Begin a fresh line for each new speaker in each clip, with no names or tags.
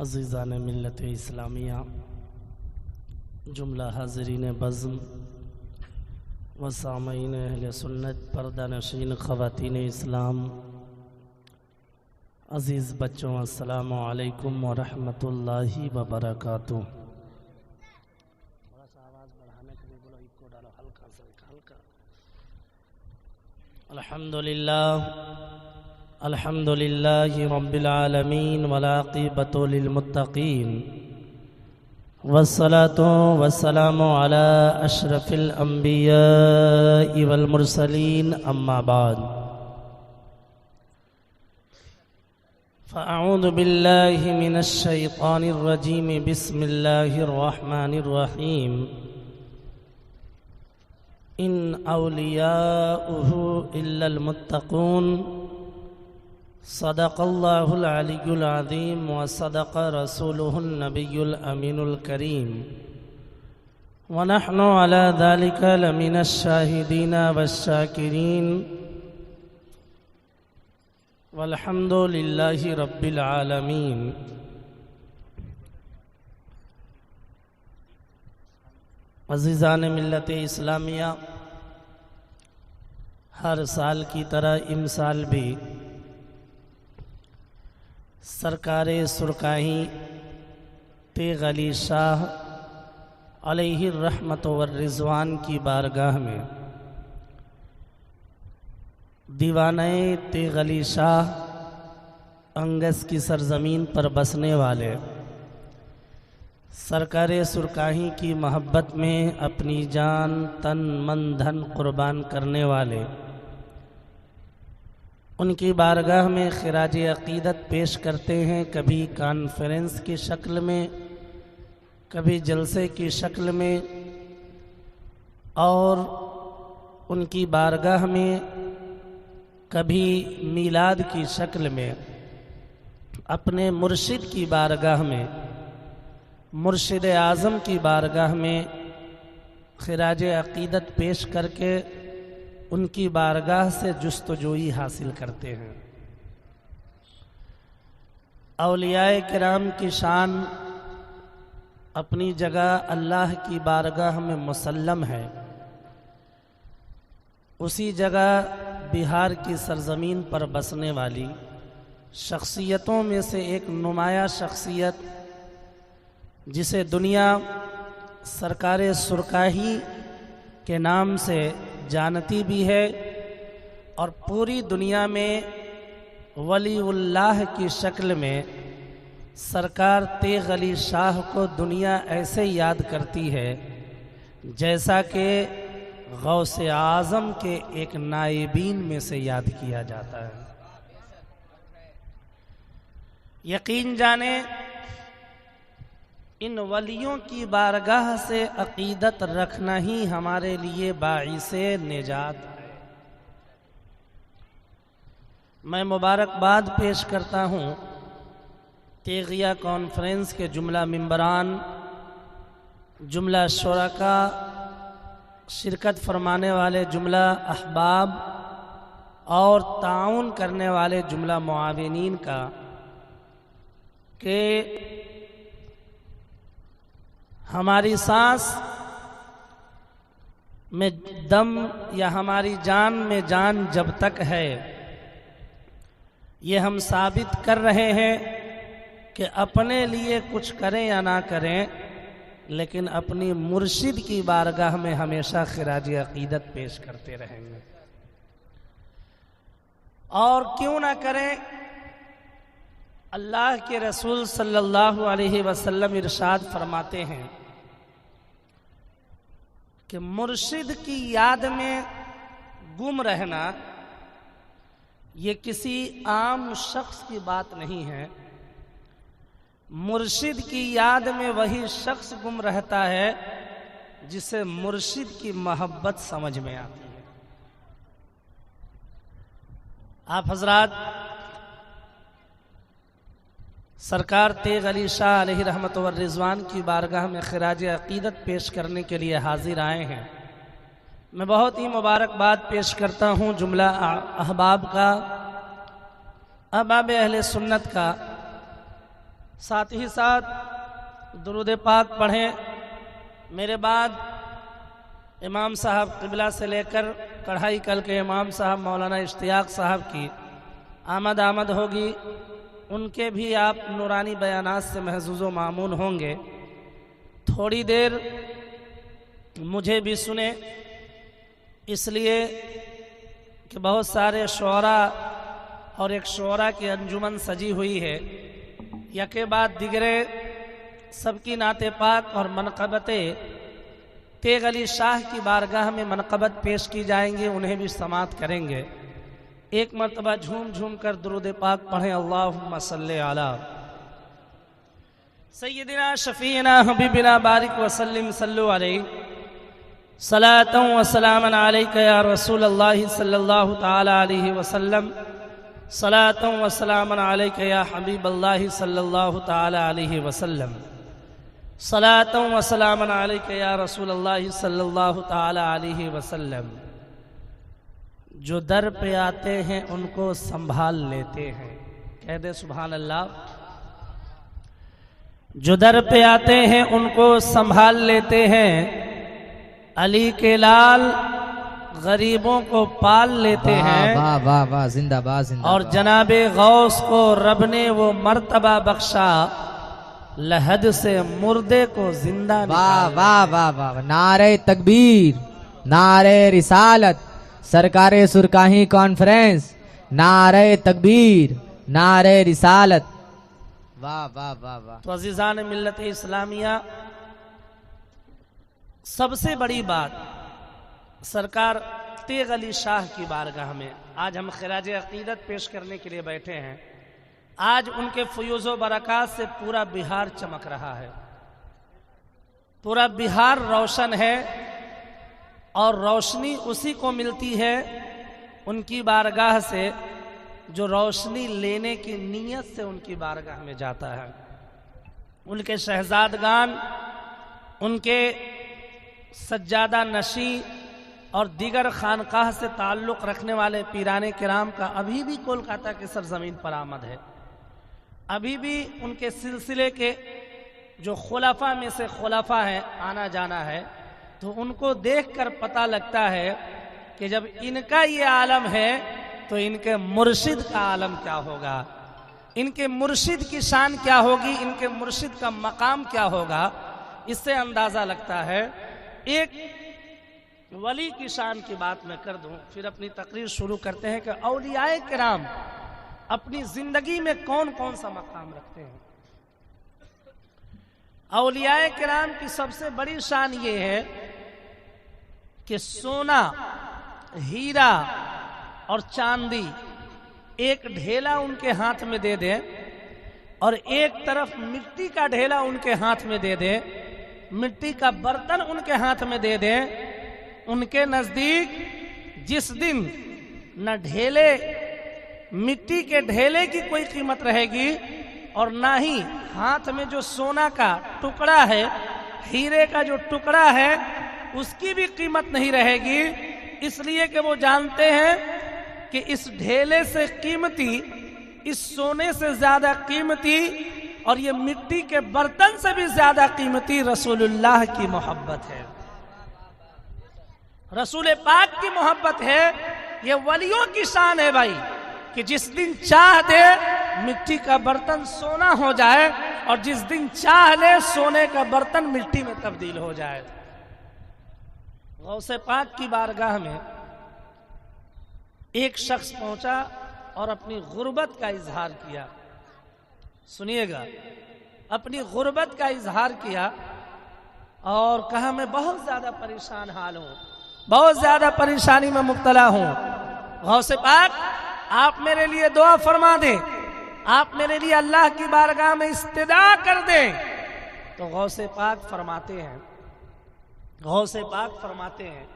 عزیزان ملت اسلامیہ، جملہ حاضرین بزم و سامعین اہل سنت، پردہ نشین خواتین اسلام، عزیز بچوں، السلام علیکم ورحمۃ اللہ وبرکاتہ۔ الحمد للہ رب العالمین والعاقبۃ للمتقین، والصلاة والسلام علی اشرف الانبیاء والمرسلین، اما بعد فاعوذ باللہ من الشیطان الرجیم، بسم اللہ الرحمن الرحیم۔ ان اولیاؤہ الا المتقون، صدق اللہ العلی العظیم وصدق رسولہ النبی الامین الکریم، ونحن علی ذلک لمن الشاہدین والشاکرین، والحمد للہ رب العالمین۔ عزیزان ملت اسلامیہ، ہر سال کی طرح امسال بھی سرکار سرکاہی تیغ علی شاہ علیہ الرحمت والرضوان کی بارگاہ میں دیوانہ تیغ علی شاہ انگس کی سرزمین پر بسنے والے، سرکار سرکاہی کی محبت میں اپنی جان، تن، من، دھن قربان کرنے والے، ان کی بارگاہ میں خراج عقیدت پیش کرتے ہیں، کبھی کانفرنس کی شکل میں، کبھی جلسے کی شکل میں، اور ان کی بارگاہ میں کبھی میلاد کی شکل میں اپنے مرشد کی بارگاہ میں، مرشد اعظم کی بارگاہ میں خراج عقیدت پیش کر کے ان کی بارگاہ سے جستجوئی حاصل کرتے ہیں۔ اولیاء کرام کی شان اپنی جگہ اللہ کی بارگاہ میں مسلم ہے، اسی جگہ بہار کی سرزمین پر بسنے والی شخصیتوں میں سے ایک نمایاں شخصیت، جسے دنیا سرکار سرکاہی کے نام سے جانتی بھی ہے، اور پوری دنیا میں ولی اللہ کی شکل میں سرکار تیغ علی شاہ کو دنیا ایسے یاد کرتی ہے جیسا کہ غوث اعظم کے ایک نائبین میں سے یاد کیا جاتا ہے۔ یقین جانیں، ان ولیوں کی بارگاہ سے عقیدت رکھنا ہی ہمارے لیے باعث نجات ہے۔ میں مبارکباد پیش کرتا ہوں تیغیہ کانفرنس کے جملہ ممبران، جملہ شرکاء، شرکت فرمانے والے جملہ احباب اور تعاون کرنے والے جملہ معاونین کا، کہ ہماری سانس میں دم یا ہماری جان میں جان جب تک ہے، یہ ہم ثابت کر رہے ہیں کہ اپنے لیے کچھ کریں یا نہ کریں، لیکن اپنی مرشد کی بارگاہ میں ہمیشہ خراج عقیدت پیش کرتے رہیں گے۔ اور کیوں نہ کریں؟ اللہ کے رسول صلی اللہ علیہ وسلم ارشاد فرماتے ہیں کہ مرشد کی یاد میں گم رہنا یہ کسی عام شخص کی بات نہیں ہے، مرشد کی یاد میں وہی شخص گم رہتا ہے جسے مرشد کی محبت سمجھ میں آتی ہے۔ آپ حضرات سرکار تیغ علی شاہ علیہ رحمت والرضوان کی بارگاہ میں خراج عقیدت پیش کرنے کے لیے حاضر آئے ہیں۔ میں بہت ہی مبارکباد پیش کرتا ہوں جملہ احباب کا، احباب اہل سنت کا، साथ ही साथ दुरूद पाक पढ़ें। मेरे बाद इमाम साहब क़िबला से लेकर कढ़ाई कल के इमाम साहब मौलाना इश्तियाक साहब की आमद होगी, उनके भी आप नूरानी बयानात से महजूज़ व मामून होंगे। थोड़ी देर मुझे भी सुने, इसलिए कि बहुत सारे शुअरा और एक शुअरा की अंजुमन सजी हुई है। यके बाद दिगरे सबकी नाते पाक और मनक़बतें तेग अली शाह की बारगाह में मनक़बत पेश की जाएंगी, उन्हें भी समात करेंगे। एक मरतबा झूम झूम कर दुरूद पाक पढ़ें। अल्लाहुम्मा सल्ली अला सय्यिदिना शफीना हबीबिना बारिक वसल्लिम सल्लु अलैहि सलातन व सलामन अलैका या रसूल अल्लाह सल्लल्लाहु तआला अलैहि वसल्लम सलातन व सलामन अलैका या हबीब अल्लाह सल्लल्लाहु तआला अलैहि वसल्लम सलातन व सलामन अलैका या रसूल अल्लाह सल्लल्लाहु तआला अलैहि वसल्लम। जो दर पे आते हैं उनको संभाल लेते हैं, कह दे सुभान अल्लाह। जो दर पे आते हैं उनको संभाल लेते हैं, अली के लाल गरीबों को पाल लेते हैं।
वाह वाह वाह, जिंदाबाद जिंदाबाद।
और जनाबे गौस को रब ने वो मर्तबा बख्शा, लहद से मुर्दे को जिंदा
वाह वाह वाह वाह। नारे तकबीर, नारे रिसालत, सरकारे सुरकाही कॉन्फ्रेंस, नारे तकबीर, नारे रिसालत। वाह वाह वाह वाह।
तो अजीजान मिल्लत इस्लामिया, सबसे बड़ी बात, सरकार तेग अली शाह की बारगाह में आज हम खिराज अकीदत पेश करने के लिए बैठे हैं। आज उनके फयूज़ व बरक़ात से पूरा बिहार चमक रहा है, पूरा बिहार रोशन है। और रोशनी उसी को मिलती है उनकी बारगाह से जो रोशनी लेने की नीयत से उनकी बारगाह में जाता है। उनके शहजादगान, उनके सज्जादा नशी और दीगर खानकाह से ताल्लुक़ रखने वाले पीराने किराम का अभी भी कोलकाता की सरजमीन पर आमद है। अभी भी उनके सिलसिले के जो खुलाफा में से खुलाफा है आना जाना है, तो उनको देखकर पता लगता है कि जब इनका ये आलम है तो इनके मुर्शिद का आलम क्या होगा, इनके मुर्शिद की शान क्या होगी, इनके मुर्शिद का मकाम क्या होगा। इससे अंदाज़ा लगता है। एक वली की शान की बात मैं कर दूं, फिर अपनी तकरीर शुरू करते हैं कि औलियाए किराम अपनी ज़िंदगी में कौन कौन सा मकाम रखते हैं। औलियाए किराम की सबसे बड़ी शान ये है कि सोना, हीरा और चांदी एक ढेला उनके हाथ में दे दें और एक तरफ मिट्टी का ढेला उनके हाथ में दे दें, मिट्टी का बर्तन उनके हाथ में दे दें। उनके नज़दीक जिस दिन न ढेले, मिट्टी के ढेले की कोई कीमत रहेगी और ना ही हाथ में जो सोना का टुकड़ा है, हीरे का जो टुकड़ा है, उसकी भी कीमत नहीं रहेगी। इसलिए कि वो जानते हैं कि इस ढेले से कीमती, इस सोने से ज्यादा कीमती और ये मिट्टी के बर्तन से भी ज्यादा कीमती रसूलुल्लाह की मोहब्बत है, रसूल पाक की मोहब्बत है। ये वलियों की शान है भाई, कि जिस दिन चाह दे मिट्टी का बर्तन सोना हो जाए और जिस दिन चाह ले सोने का बर्तन मिट्टी में तब्दील हो जाए। गौसे पाक की बारगाह में एक शख्स पहुंचा और अपनी गुर्बत का इजहार किया। सुनिएगा, अपनी गुर्बत का इजहार किया और कहा मैं बहुत ज्यादा परेशान हाल हूं, बहुत ज्यादा परेशानी में मुब्तला हूं। गौसे पाक आप मेरे लिए दुआ फरमा दें, आप मेरे लिए अल्लाह की बारगाह में इस्तिदा कर दें। तो गौसे पाक फरमाते हैं, गौसे पाक फरमाते हैं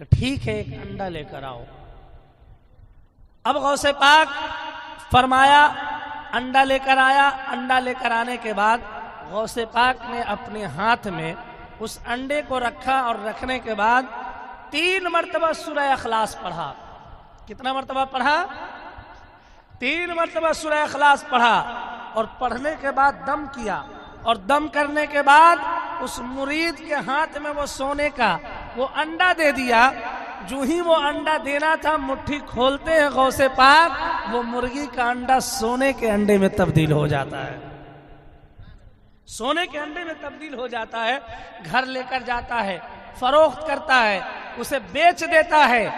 कि ठीक है, एक अंडा लेकर आओ। अब गौसे पाक फरमाया, अंडा लेकर आया। अंडा लेकर आने के बाद गौसे पाक ने अपने हाथ में उस अंडे को रखा और रखने के बाद 3 मरतबा सूरह इखलास पढ़ा। कितना मरतबा पढ़ा? 3 मरतबा सूरह इखलास पढ़ा। اور پڑھنے کے بعد دم کیا، اور دم کرنے کے بعد اس مرید کے ہاتھ میں وہ سونے کا وہ انڈا دے دیا۔ جو ہی وہ انڈا دینا تھا، مٹھی کھولتے ہیں غوث پاک، وہ مرغی کا انڈا سونے کے انڈے میں تبدیل ہو جاتا ہے، سونے کے انڈے میں تبدیل ہو جاتا ہے۔ گھر لے کر جاتا ہے، فروخت کرتا ہے، اسے بیچ دیتا ہے،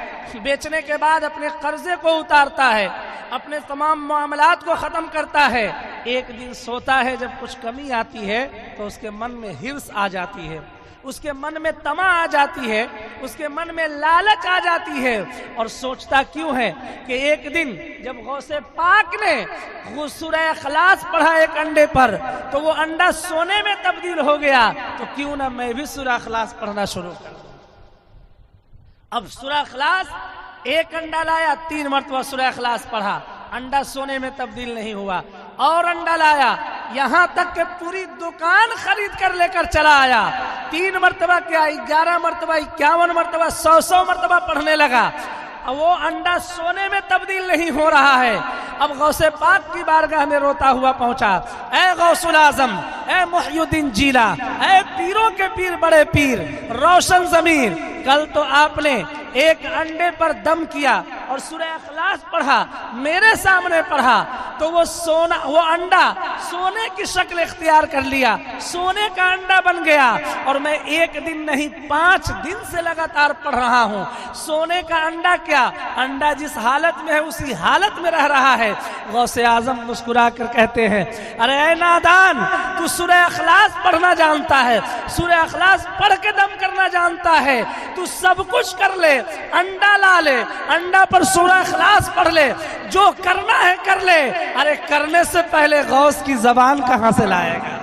بیچنے کے بعد اپنے قرضے کو اتارتا ہے، اپنے تمام معاملات کو ختم کرتا ہے۔ ایک دن سوتا ہے، جب کچھ کمی آتی ہے تو اس کے من میں حرص آ جاتی ہے، اس کے من میں طمع آ جاتی ہے، اس کے من میں لالچ آ جاتی ہے، اور سوچتا کیوں ہے کہ ایک دن جب غوث پاک نے سورہ اخلاص پڑھا ایک انڈے پر تو وہ انڈا سونے میں تبدیل ہو گیا، تو کیوں نہ میں بھی سورہ اخلاص پڑھنا شروع کر دوں۔ اب سورہ اخلاص ایک انڈا لایا، 3 مرتبہ سورہ اخلاص پڑھا، انڈا سونے میں تبدیل نہیں ہوا، اور انڈا لایا، یہاں تک کہ پوری دکان خرید کر لے کر چلا آیا۔ 3 مرتبہ کیا، 11 مرتبہ، 51 مرتبہ، 100 مرتبہ پڑھنے لگا، وہ انڈا سونے میں تبدیل نہیں ہو رہا ہے۔ اب غوث پاک کی بارگاہ میں روتا ہوا پہنچا، اے غوث العظم، اے محی الدین جیلا، اے پیروں کے پیر، بڑے پیر، روشن ضمیر، کل تو آپ نے ایک انڈے پر دم کیا اور سورہ اخلاص پڑھا، میرے سامنے پڑھا، تو وہ انڈا سونے کی شکل اختیار کر لیا، سونے کا انڈا بن گیا، اور میں ایک دن نہیں 5 دن سے لگاتار پڑھ رہا ہوں۔ سونے کا انڈا کیا، انڈا جس حالت میں ہے اسی حالت میں رہ رہا ہے۔ غوث اعظم مسکرا کر کہتے ہیں، ارے اے نادان، تو سورہ اخلاص پڑھنا جانتا ہے، سورہ اخلاص پڑھ کے دم کرنا جانتا ہے، تو سب کچھ کر لے، انڈا لا لے، انڈا پر سورہ اخلاص پڑھ لے، جو کرنا ہے کر لے، ارے کرنے سے پہلے غوث کی زبان کہاں سے لائے گا؟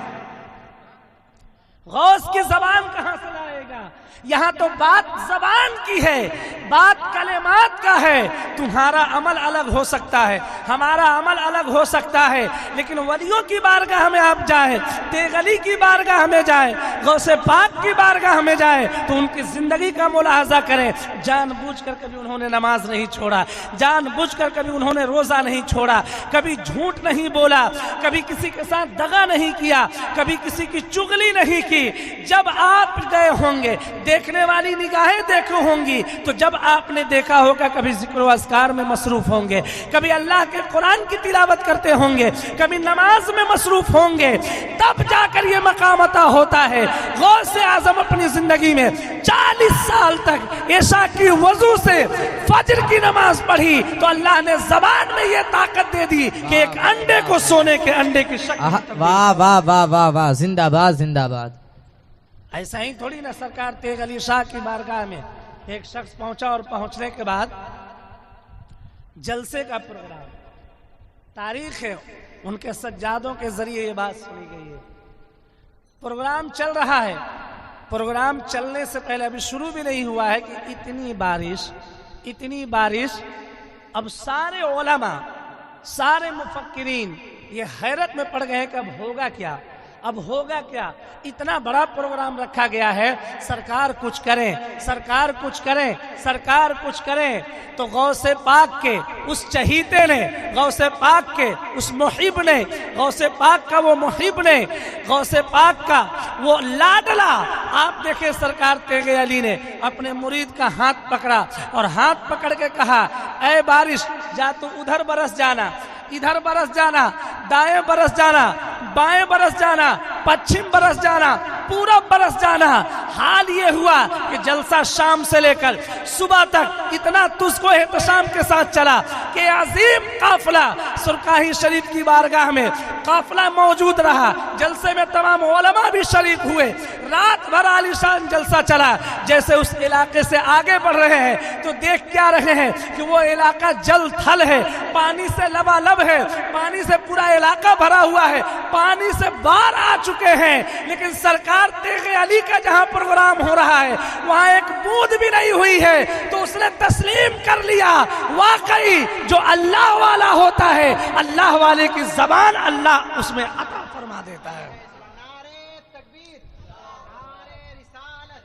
غوث کی زبان کہاں سے لائے گا؟ یہاں تو بات زبان کی ہے، بات کلمات کا ہے۔ تمہارا عمل الگ ہو سکتا ہے، ہمارا عمل الگ ہو سکتا ہے، لیکن ولیوں کی بارگاہ میں آپ جائیں، تیغلی کی بارگاہ میں جائیں، غوث پاک کی بارگاہ میں جائیں، تو ان کی زندگی کا ملاحظہ کریں۔ جان بوجھ کر کبھی انہوں نے نماز نہیں چھوڑا، جان بوجھ کر کبھی انہوں نے روزہ نہیں چھوڑا، کبھی جھوٹ نہیں بولا، کبھی کسی کے ساتھ دغا نہیں کیا، کبھی کسی کی چغلی نہیں کی۔ جب آپ گئے ہوں گے، دیکھنے والی نگاہیں دیکھو ہوں گی، تو جب آپ نے دیکھا ہوگا کبھی ذکر و اذکار میں مصروف ہوں گے، کبھی اللہ کے قرآن کی تلاوت کرتے ہوں گے، کبھی نماز میں مصروف ہوں گے، تب جا کر یہ مقام عطا ہوتا ہے۔ غوث اعظم اپنی زندگی میں 40 سال تک عشاء کی وضو سے فجر کی نماز پڑھی، تو اللہ نے زبان میں یہ طاقت دے دی کہ ایک انڈے کو سونے کے انڈے کی شکل۔
واہ واہ واہ واہ واہ، زندہ باد زندہ باد۔
ایسا ہی تھوڑی نہ سرکار تیغ علی شاہ کی بارگاہ میں ایک شخص پہنچا، اور پہنچنے کے بعد جلسے کا پروگرام، تاریخ ہے، ان کے سجادوں کے ذریعے یہ بات سنی گئی ہے۔ پروگرام چل رہا ہے، پروگرام چلنے سے پہلے ابھی شروع بھی نہیں ہوا ہے کہ اتنی بارش، اب سارے علماء، سارے مفکرین یہ حیرت میں پڑ گئے کہ اب ہوگا کیا، اب ہوگا کیا؟ اتنا بڑا پروگرام رکھا گیا ہے، سرکار کچھ کریں، سرکار کچھ کریں، سرکار کچھ کریں۔ تو غوث پاک کے اس چہیتے نے، غوث پاک کے اس محب نے، غوث پاک کا وہ محب نے، غوث پاک کا وہ لاڈلا، آپ دیکھیں سرکار تیغ علی نے اپنے مرید کا ہاتھ پکڑا، اور ہاتھ پکڑ کے کہا، اے بارش، جا تو ادھر برس جانا، ادھر برس جانا، دائیں برس جانا، بائیں برس جانا، پچھم برس جانا، پورب برس جانا۔ حال یہ ہوا کہ جلسہ شام سے لے کر صبح تک اتنا تجھ کو احتشام کے ساتھ چلا کہ عظیم قافلہ سرکاہی شریف کی بارگاہ میں قافلہ موجود رہا، جلسے میں تمام علماء بھی شریک ہوئے، رات بھر عالیشان جلسہ چلا۔ جیسے اس علاقے سے آگے بڑھ رہے ہیں تو دیکھ کیا رہے ہیں کہ وہ علاقہ جل تھل ہے، پانی سے لبالب ہے، پانی سے پورا علاقہ بھرا ہوا ہے، پانی سے باہر آ چکے ہیں، لیکن سرکار تیغ علی کا جہاں پروگرام ہو رہا ہے وہاں ایک بوند بھی نہیں ہوئی ہے۔ تو اس نے تسلیم کر لیا، واقعی جو اللہ والا ہوتا ہے، اللہ والے کی زبان اللہ اس میں عطا فرما دیتا ہے۔
نعرہ تکبیر، نعرہ رسالت،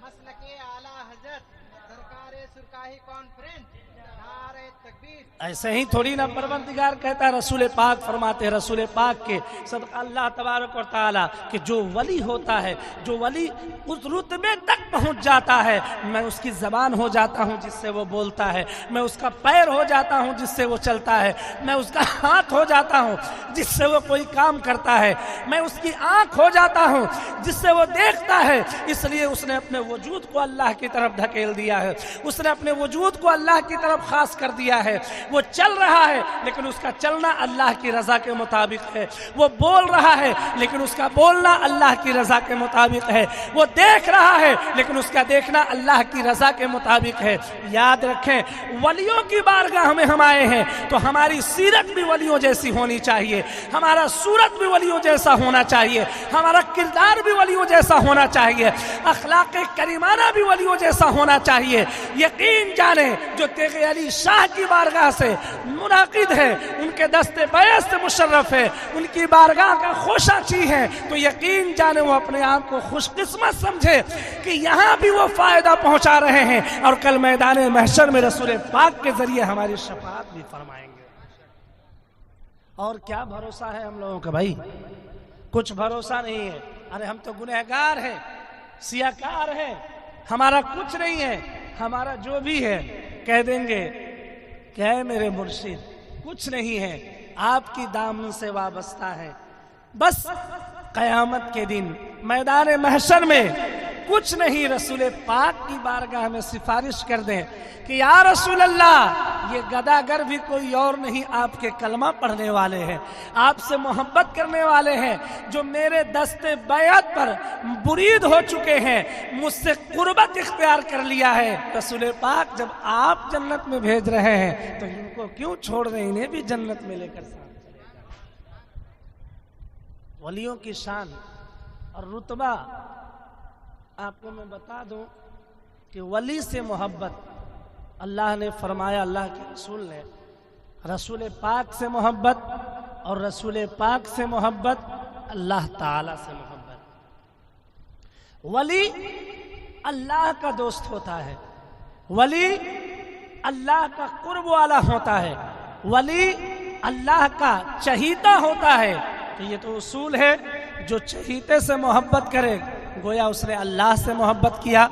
مسلک اعلیٰ حضرت، سرکار سرکاہی کانفرنس، نعرہ तकबीर
ऐसे ही थोड़ी ना परवरदिगार कहता है, रसूल पाक फरमाते हैं, रसूल पाक के सदका अल्लाह तबारक व तआला कि जो वली होता है, जो वली उस रुतबे तक पहुंच जाता है, मैं उसकी ज़बान हो जाता हूं जिससे वो बोलता है, मैं उसका पैर हो जाता हूं जिससे वो चलता है, मैं उसका हाथ हो जाता हूं जिससे वो कोई काम करता है, मैं उसकी आंख हो जाता हूं जिससे वो देखता है। इसलिए उसने अपने वजूद को अल्लाह की तरफ धकेल दिया है, उसने अपने वजूद को अल्लाह की तरफ खास कर दिया है। वो चल रहा है लेकिन उसका चलना अल्लाह की रजा के मुताबिक है, वो बोल रहा है लेकिन उसका बोलना अल्लाह की रजा के मुताबिक है, वो देख रहा है लेकिन उसका देखना अल्लाह की रजा के मुताबिक है। याद रखें, वलियों की बारगाह में हम आए हैं तो हमारी सीरत भी वलियों जैसी होनी चाहिए, हमारा सूरत भी वलियों जैसा होना चाहिए, हमारा किरदार भी वलियों जैसा होना चाहिए, अखलाक करीमाना भी वलियों जैसा होना चाहिए। यकीन जाने जो तेग़ अली शाह की बारगाह से मुनाकिद है, उनके दस्ते बैत से मुशर्रफ है, उनकी बारगाह का खोशाची है, तो यकीन जाने वो अपने आप को खुशकिस्मत समझे कि यहाँ भी वो फायदा पहुंचा रहे हैं और कल मैदान महशर में रसूल पाक के जरिए हमारी शफाअत भी फरमाएंगे। और क्या भरोसा है हम लोगों का भाई? कुछ भरोसा नहीं है। अरे हम तो गुनहगार हैं, सियाकार हैं, हमारा कुछ नहीं है, हमारा जो भी है कह देंगे क्या है मेरे मुर्शिद, कुछ नहीं है, आपकी दामन से वाबस्ता है। बस कयामत के दिन मैदान महशर में कुछ नहीं, रसूल पाक की बारगाह में सिफारिश कर दें कि या रसूल अल्लाह, ये गदागर भी कोई और नहीं, आपके कलमा पढ़ने वाले हैं, आपसे मोहब्बत करने वाले हैं, जो मेरे दस्ते बैत पर बुरीद हो चुके हैं, मुझसे कुर्बत इख्तियार कर लिया है। रसूल पाक जब आप जन्नत में भेज रहे हैं तो इनको क्यों छोड़ रहे, इन्हें भी जन्नत में लेकर साथ चलेगा। वलियों की शान और रुतबा आपको मैं बता दूं कि वली से मोहब्बत अल्लाह ने फरमाया, अल्लाह के रसूल ने, रसूल पाक से मोहब्बत और रसूल पाक से मोहब्बत अल्लाह ताला से मोहब्बत। वली अल्लाह का दोस्त होता है, वली अल्लाह का कुर्ब वाला होता है, वली अल्लाह का चहीता होता है। तो ये तो उसूल है, जो चहीते से मोहब्बत करे गोया उसने अल्लाह से मोहब्बत किया,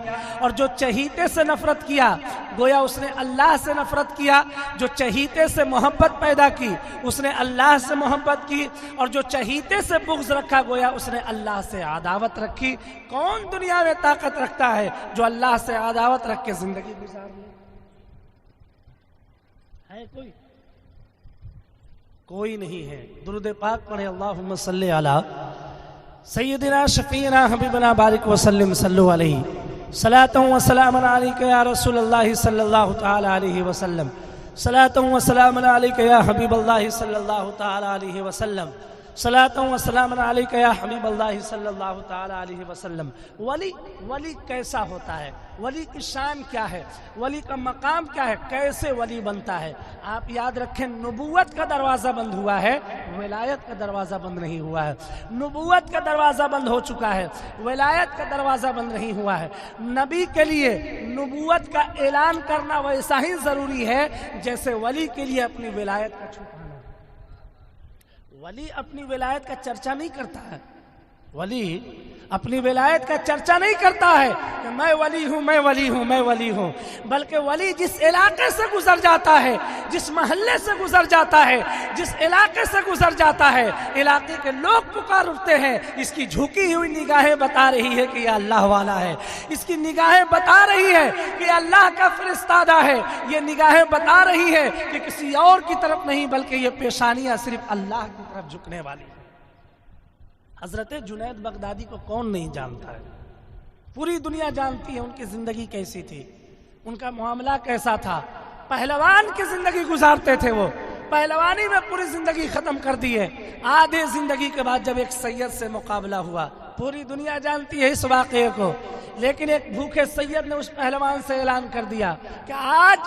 और जो चहीते से नफरत किया गोया उसने अल्लाह से नफरत किया। जो चहीते से मोहब्बत पैदा की उसने अल्लाह से मोहब्बत की, और जो चहीते से बुग़्ज़ रखा गोया उसने अल्लाह से आदावत रखी। कौन दुनिया में ताकत रखता है जो अल्लाह से आदावत रख के जिंदगी गुजार ले? है कोई नहीं है। दुरूद पाक पढ़े, अल्लाहुम्मा सल्ली अला सय्यदिना शफीना हबीबना बारिक वसल्लम सल्लु अलैहि सलातु व सलामन अलैका या रसूलल्लाह सल्लल्लाहु तआला अलैहि वसल्लम सलातु व सलामन अलैका या हबीबल्लाह सल्लल्लाहु तआला अलैहि वसल्लम सलातु व सलामन अलैका या हबीबल्लाह सल्लल्लाहु तआला अलैहि वसल्लम। वली कैसा होता है, वली की शान क्या है, वली का मकाम क्या है, कैसे वली बनता है? आप याद रखें, नबूवत का दरवाज़ा बंद हुआ है, विलायत का दरवाज़ा बंद नहीं हुआ है। नबूवत का दरवाज़ा बंद हो चुका है, विलायत का दरवाज़ा बंद नहीं हुआ है। नबी के लिए नबूवत का ऐलान करना वैसा ही ज़रूरी है जैसे वली के लिए अपनी विलायत का छुपाना। वली अपनी विलायत का चर्चा नहीं करता है, वली अपनी विलायत का चर्चा नहीं करता है कि मैं वली हूँ, मैं वली हूँ, मैं वली हूँ, बल्कि वली जिस इलाके से गुजर जाता है, जिस महल्ले से गुजर जाता है, जिस इलाके से गुजर जाता है, इलाके के लोग पुकार उठते हैं, इसकी झुकी हुई निगाहें बता रही है कि यह अल्लाह वाला है, इसकी निगाहें बता रही है कि अल्लाह का फरिश्तादा है, ये निगाहें बता रही है कि किसी और की तरफ नहीं बल्कि ये पेशानियां सिर्फ अल्लाह की तरफ झुकने वाली है। हजरत जुनैद बगदादी को कौन नहीं जानता है? पूरी दुनिया जानती है उनकी जिंदगी कैसी थी, उनका मामला कैसा था। पहलवान की जिंदगी गुजारते थे, वो पहलवानी में पूरी जिंदगी खत्म कर दी है। आधे जिंदगी के बाद जब एक सैयद से मुकाबला हुआ, पूरी दुनिया जानती है इस वाक़े को, लेकिन एक भूखे सैयद ने उस पहलवान से ऐलान कर दिया कि आज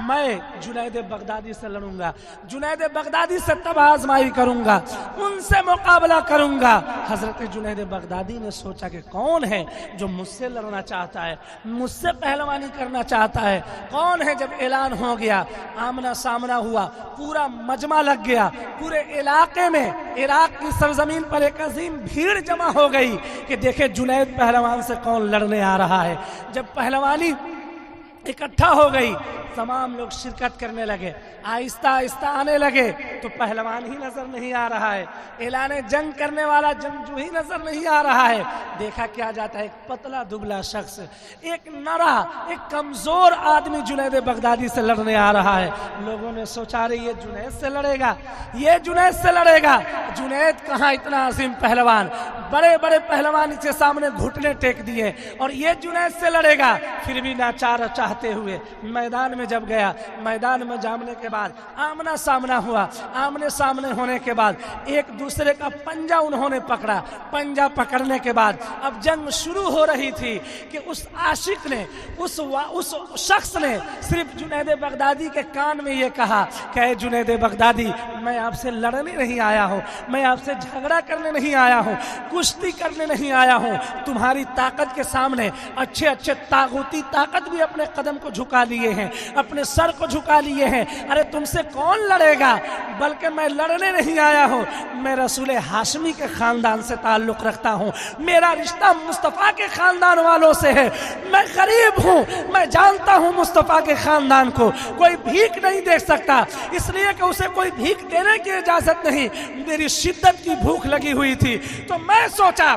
میں جنید بغدادی سے لڑوں گا، جنید بغدادی سے تب آزمائی کروں گا، ان سے مقابلہ کروں گا۔ حضرت جنید بغدادی نے سوچا کہ کون ہے جو مجھ سے لڑنا چاہتا ہے، مجھ سے پہلوانی کرنا چاہتا ہے، کون ہے؟ جب اعلان ہو گیا، آمنا سامنا ہوا، پورا مجمع لگ گیا، پورے علاقے میں عراق کی سرزمین پر ایک عظیم بھیڑ جمع ہو گئی کہ دیکھے جنید پہلوان سے کون لڑنے آ رہا ہے۔ جب پہلوانی اکٹھا ہو گئی، تمام لوگ شرکت کرنے لگے، آہستہ آہستہ آنے لگے تو پہلوان ہی نظر نہیں آ رہا ہے، اعلان جنگ کرنے والا جنگجو ہی نظر نہیں آ رہا ہے۔ دیکھا کیا جاتا ہے، ایک پتلا دبلا شخص، ایک نرا، ایک کمزور آدمی جنید بغدادی سے لڑنے آ رہا ہے۔ لوگوں نے سوچا رہے یہ جنید سے لڑے گا، یہ جنید سے لڑے گا۔ جنید کہاں اتنا عظیم پہلوان، بڑے بڑے پہلوان اس کے سامنے گھٹنے ٹیک دیے، اور یہ جنید سے لڑے گا۔ پھر بھی ناچار چاہتے ہوئے میدان میں جب گیا، میدان میں جامنے کے بعد آمنا سامنا ہوا، آمنے سامنے ہونے کے بعد ایک دوسرے کا پنجہ انہوں نے پکڑا۔ پنجہ پکڑنے کے بعد اب جنگ شروع ہو رہی تھی کہ اس عاشق نے، اس شخص نے صرف جنید بغدادی کے کان میں یہ کہا کہ اے جنید بغدادی، میں آپ سے لڑنے نہیں آیا ہوں، میں آپ سے جھگڑا کرنے نہیں آیا ہوں، کشتی کرنے نہیں آیا ہوں۔ تمہاری طاقت کے سامنے اچھے اچھے طاغوتی طاقت بھی اپنے قدم کو جھکا لیے ہیں، اپنے سر کو جھکا لیے ہیں۔ ارے تم سے کون لڑے گا؟ بلکہ میں لڑنے نہیں آیا ہوں، میں رسول ہاشمی کے خاندان سے تعلق رکھتا ہوں، میرا رشتہ مصطفیٰ کے خاندان والوں سے ہے، میں غریب ہوں، میں جانتا ہوں مصطفیٰ کے خاندان کو کوئی بھیک نہیں دے سکتا، اس لیے کہ اسے کوئی بھیک دینے کی اجازت نہیں۔ میری شدت کی بھوک لگی ہوئی تھی تو میں سوچا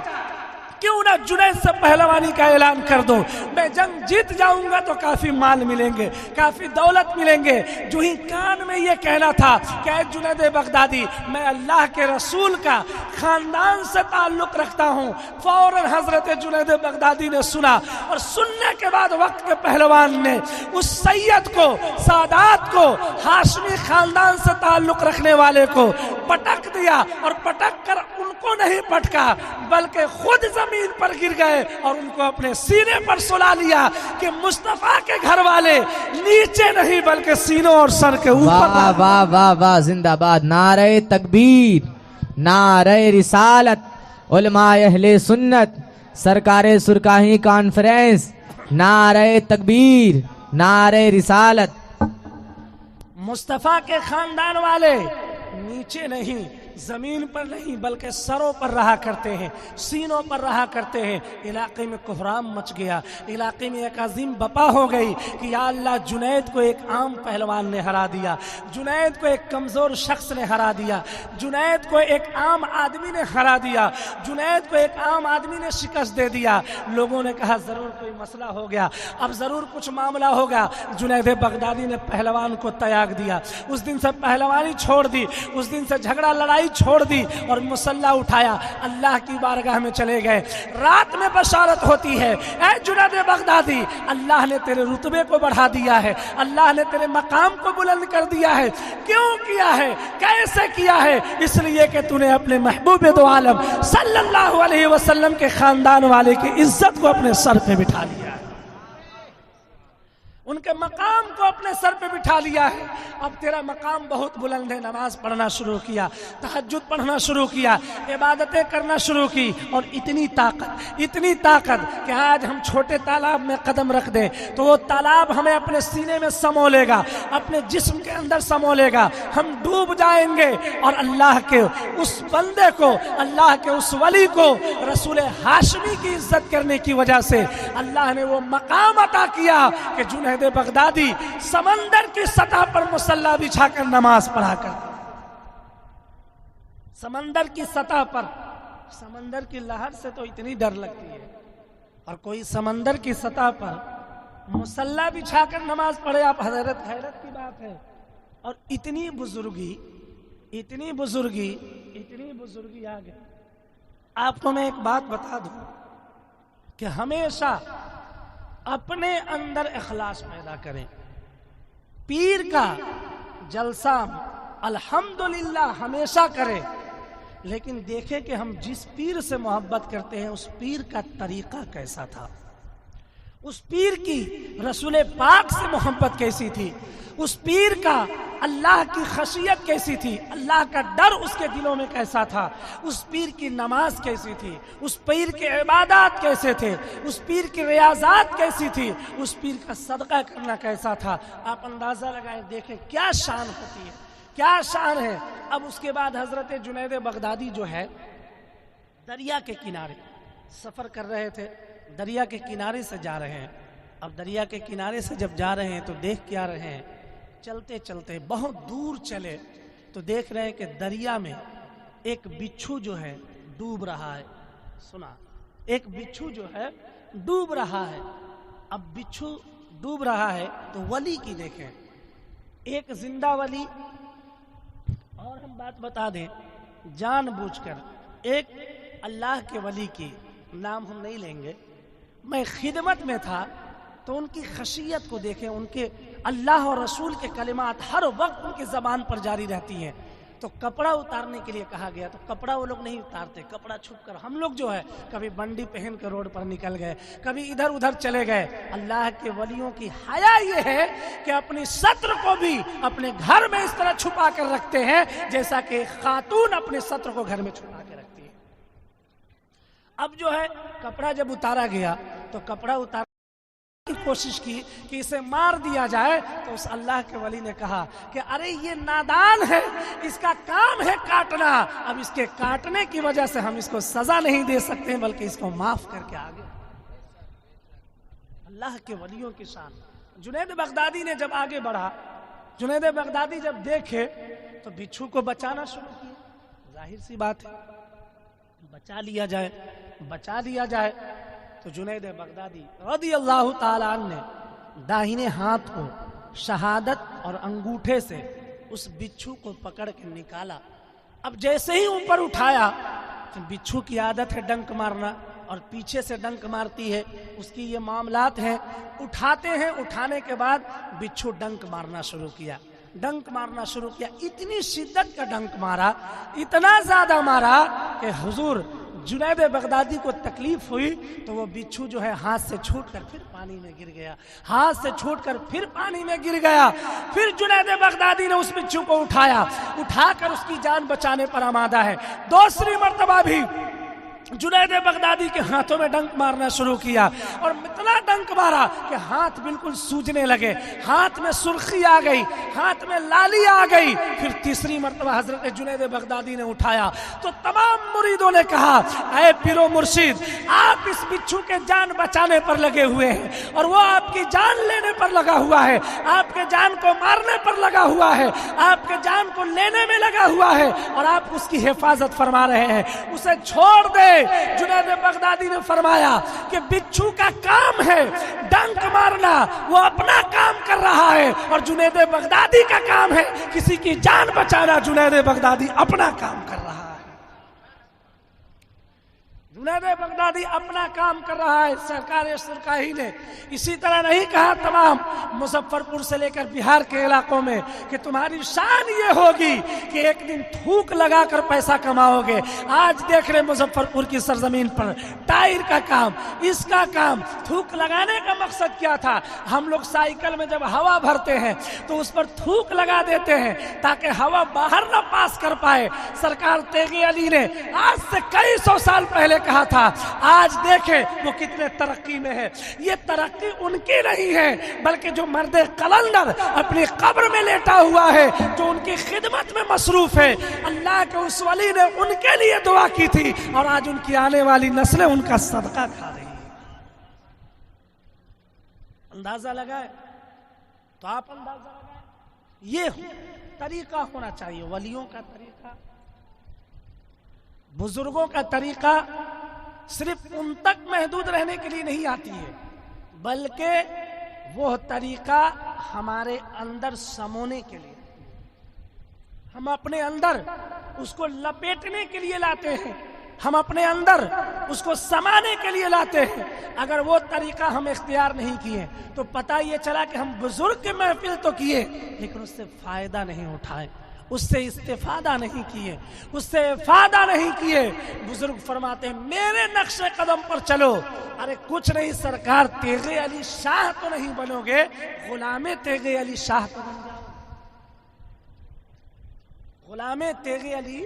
کیوں نہ جنید سے پہلوانی کا اعلان کر دوں، میں جنگ جیت جاؤں گا تو کافی مال ملیں گے، کافی دولت ملیں گے۔ جو ہی کان میں یہ کہنا تھا کہ اے جنید بغدادی، میں اللہ کے رسول کا خاندان سے تعلق رکھتا ہوں، فوراً حضرت جنید بغدادی نے سنا، اور سننے کے بعد وقت کے پہلوان نے اس سید کو، سادات کو، ہاشمی خاندان سے تعلق رکھنے والے کو پٹک دیا، اور پٹک کر ان کو نہیں پٹکا بلکہ خود زمین پر گر گئے اور ان کو اپنے سینے پر سلا لیا کہ مصطفیٰ کے گھر والے نیچے نہیں بلکہ سینوں اور سر کے اوپر۔
واہ واہ واہ واہ، زندہ باد، نعرہ تکبیر، نعرہ رسالت، علماء اہل سنت، سرکار سرکاہی کانفرنس، نعرہ تکبیر، نعرہ رسالت۔
مصطفیٰ کے خاندان والے نیچے نہیں، زمین پر نہیں بلکہ سروں پر رہا کرتے ہیں، سینوں پر رہا کرتے ہیں۔ علاقے میں کوہرام مچ گیا، علاقے میں ایک عظیم بپا ہو گئی کہ یا اللہ، جنید کو ایک عام پہلوان نے ہرا دیا، جنید کو ایک کمزور شخص نے ہرا دیا، جنید کو ایک عام آدمی نے ہرا دیا، جنید کو ایک عام آدمی نے شکست دے دیا۔ لوگوں نے کہا ضرور کوئی مسئلہ ہو گیا، اب ضرور کچھ معاملہ ہوگا۔ جنید بغدادی نے پہلوان کو تیاگ دیا، اس دن سے پہلوانی چھوڑ دی، اس دن سے جھگڑا لڑائی چھوڑ دی اور مسلح اٹھایا، اللہ کی بارگاہ میں چلے گئے۔ رات میں بشارت ہوتی ہے، اے جنید بغدادی، اللہ نے تیرے رتبے کو بڑھا دیا ہے، اللہ نے تیرے مقام کو بلند کر دیا ہے۔ کیوں کیا ہے؟ کیسے کیا ہے؟ اس لیے کہ تو نے اپنے محبوب دو عالم صلی اللہ علیہ وسلم کے خاندان والے کی عزت کو اپنے سر پہ بٹھا لیا، ان کے مقام کو اپنے سر پہ بٹھا لیا ہے۔ اب تیرا مقام بہت بلند ہے، نماز پڑھنا شروع کیا، تہجد پڑھنا شروع کیا، عبادتیں کرنا شروع کی، اور اتنی طاقت کہ آج ہم چھوٹے تالاب میں قدم رکھ دیں تو وہ تالاب ہمیں اپنے سینے میں سمو لے گا، اپنے جسم کے اندر سمو لے گا، ہم ڈوب جائیں گے۔ اور اللہ کے اس بندے کو، اللہ کے اس ولی کو رسول ہاشمی کی عزت کرنے کی وجہ سے اللہ نے وہ مقام عطا کیا کہ جنید بغدادی سمندر کی سطح پر مسلح بچھا کر نماز پڑھا کر، سمندر کی سطح پر، سمندر کی لہر سے تو اتنی ڈر لگتی ہے، اور کوئی سمندر کی سطح پر مسلح بچھا کر نماز پڑھے، آپ حیرت کی بات ہے۔ اور اتنی بزرگی آ گئی۔ آپ کو میں ایک بات بتا دوں کہ ہمیشہ اپنے اندر اخلاص پیدا کریں۔ پیر کا جلسہ الحمدللہ ہمیشہ کریں، لیکن دیکھیں کہ ہم جس پیر سے محبت کرتے ہیں اس پیر کا طریقہ کیسا تھا، उस पीर की रसूल पाक से मोहब्बत कैसी थी, उस पीर का अल्लाह की खशियत कैसी थी, अल्लाह का डर उसके दिलों में कैसा था, उस पीर की नमाज कैसी थी, उस पीर के इबादत कैसे थे, उस पीर की रियाजात कैसी थी, उस पीर का सदका करना कैसा था। आप अंदाजा लगाएं, देखें क्या शान होती है, क्या शान है। अब उसके बाद हजरत जुनैद बगदादी जो है दरिया के किनारे सफर कर रहे थे, दरिया के किनारे से जा रहे हैं। अब दरिया के किनारे से जब जा रहे हैं तो देख क्या रहे हैं, चलते चलते बहुत दूर चले तो देख रहे हैं कि दरिया में एक बिच्छू जो है डूब रहा है। सुना, एक बिच्छू जो है डूब रहा है। अब बिच्छू डूब रहा है तो वली की देखें, एक जिंदा वली। और हम बात बता दें, जानबूझकर एक अल्लाह के वली की, नाम हम नहीं लेंगे, मैं खिदमत में था तो उनकी खशियत को देखें, उनके अल्लाह और रसूल के कलिमात हर वक्त उनकी ज़बान पर जारी रहती हैं। तो कपड़ा उतारने के लिए कहा गया तो कपड़ा वो लोग नहीं उतारते, कपड़ा छुप कर हम लोग जो है कभी बंडी पहन कर रोड पर निकल गए, कभी इधर उधर चले गए। अल्लाह के वलियों की हया ये है कि अपनी सत्र को भी अपने घर में इस तरह छुपा कर रखते हैं जैसा कि खातून अपने सत्र को घर में छुपा के रखती है। अब जो है कपड़ा जब उतारा गया तो कपड़ा उतार की कोशिश की कि इसे मार दिया जाए, तो उस अल्लाह के वली ने कहा कि अरे ये नादान है, इसका काम है काटना, अब इसके काटने की वजह से हम इसको सजा नहीं दे सकते बल्कि इसको माफ करके आगे। अल्लाह के वलियों की शान। जुनैद बगदादी ने जब आगे बढ़ा, जुनैद बगदादी जब देखे तो बिच्छू को बचाना शुरू किया। जाहिर सी बात है, बचा लिया जाए, बचा लिया जाए। तो जुनैद बगदादी रदियल्लाहु ताला अन्हु ने दाहिने हाथ को शहादत और अंगूठे से उस बिच्छू को पकड़ के निकाला। अब जैसे ही ऊपर उठाया तो बिच्छू की आदत है डंक मारना और पीछे से डंक मारती है, उसकी ये मामलात हैं। उठाते हैं, उठाने के बाद बिच्छू डंक मारना शुरू किया, डंक मारना शुरू किया। इतनी शिद्दत का डंक मारा, इतना ज्यादा मारा कि हुजूर जुनैद बगदादी को तकलीफ हुई तो वो बिच्छू जो है हाथ से छूटकर फिर पानी में गिर गया, हाथ से छूटकर फिर पानी में गिर गया। फिर जुनैद बगदादी ने उस बिच्छू को उठाया, उठाकर उसकी जान बचाने पर आमादा है। दूसरी मर्तबा भी जुनैद बगदादी के हाथों में डंक मारना शुरू किया और इतना डंक मारा कि हाथ बिल्कुल सूजने लगे, हाथ में सुर्खी आ गई, हाथ में लाली आ गई। फिर तीसरी मर्तबा हजरत जुनैद बगदादी ने उठाया तो तमाम मुरीदों ने कहा, ऐ पीरो मुर्शिद, आप इस बिच्छू के जान बचाने पर लगे हुए हैं और वो आपकी जान लेने पर लगा हुआ है, आपके जान को मारने पर लगा हुआ है, आपके जान को लेने में लगा हुआ है और आप उसकी हिफाजत फरमा रहे हैं, उसे छोड़ दे। जुनैद बगदादी ने फरमाया कि बिच्छू का काम है डंक मारना, वो अपना काम कर रहा है, और जुनैद बगदादी का काम है किसी की जान बचाना। जुनैद बगदादी अपना काम कर रहा है, जुनैद बगदादी अपना काम कर रहा है। सरकार सुरकाही ने इसी तरह नहीं कहा तमाम मुजफ्फरपुर से लेकर बिहार के इलाकों में कि तुम्हारी शान ये होगी कि एक दिन थूक लगाकर पैसा कमाओगे। आज देख रहे मुजफ्फरपुर की सरजमीन पर टायर का काम, इसका काम, थूक लगाने का मकसद क्या था? हम लोग साइकिल में जब हवा भरते हैं तो उस पर थूक लगा देते हैं ताकि हवा बाहर ना पास कर पाए। सरकार तेगी अली ने आज से कई सौ साल पहले कहा था, आज देखें वो कितने तरक्की में है। ये तरक्की उनकी नहीं है बल्कि जो मर्द कलंदर अपनी कब्र में लेटा हुआ है, जो उनकी खिदमत में मसरूफ है। अल्लाह के उस वली ने उनके लिए दुआ की थी और आज उनकी आने वाली नस्लें उनका सदका खा रही है। अंदाजा लगाए तो आप अंदाजा लगाए, ये तरीका होना चाहिए वलियों का तरीका, बुजुर्गों का तरीका सिर्फ उन तक महदूद रहने के लिए नहीं आती है, बल्कि वो तरीका हमारे अंदर समोने के लिए, हम अपने अंदर उसको लपेटने के लिए लाते हैं, हम अपने अंदर उसको समाने के लिए लाते हैं। अगर वो तरीका हम इख्तियार नहीं किए तो पता ये चला कि हम बुजुर्ग की महफिल तो किए लेकिन उससे फायदा नहीं उठाए। اس سے استفادہ نہیں کیے، اس سے افادہ نہیں کیے۔ بزرگ فرماتے ہیں میرے نقش قدم پر چلو۔ ارے کچھ نہیں سرکار، تیغ علی شاہ تو نہیں بنو گے، غلام تیغ علی شاہ تو بن جاؤ، غلام تیغ علی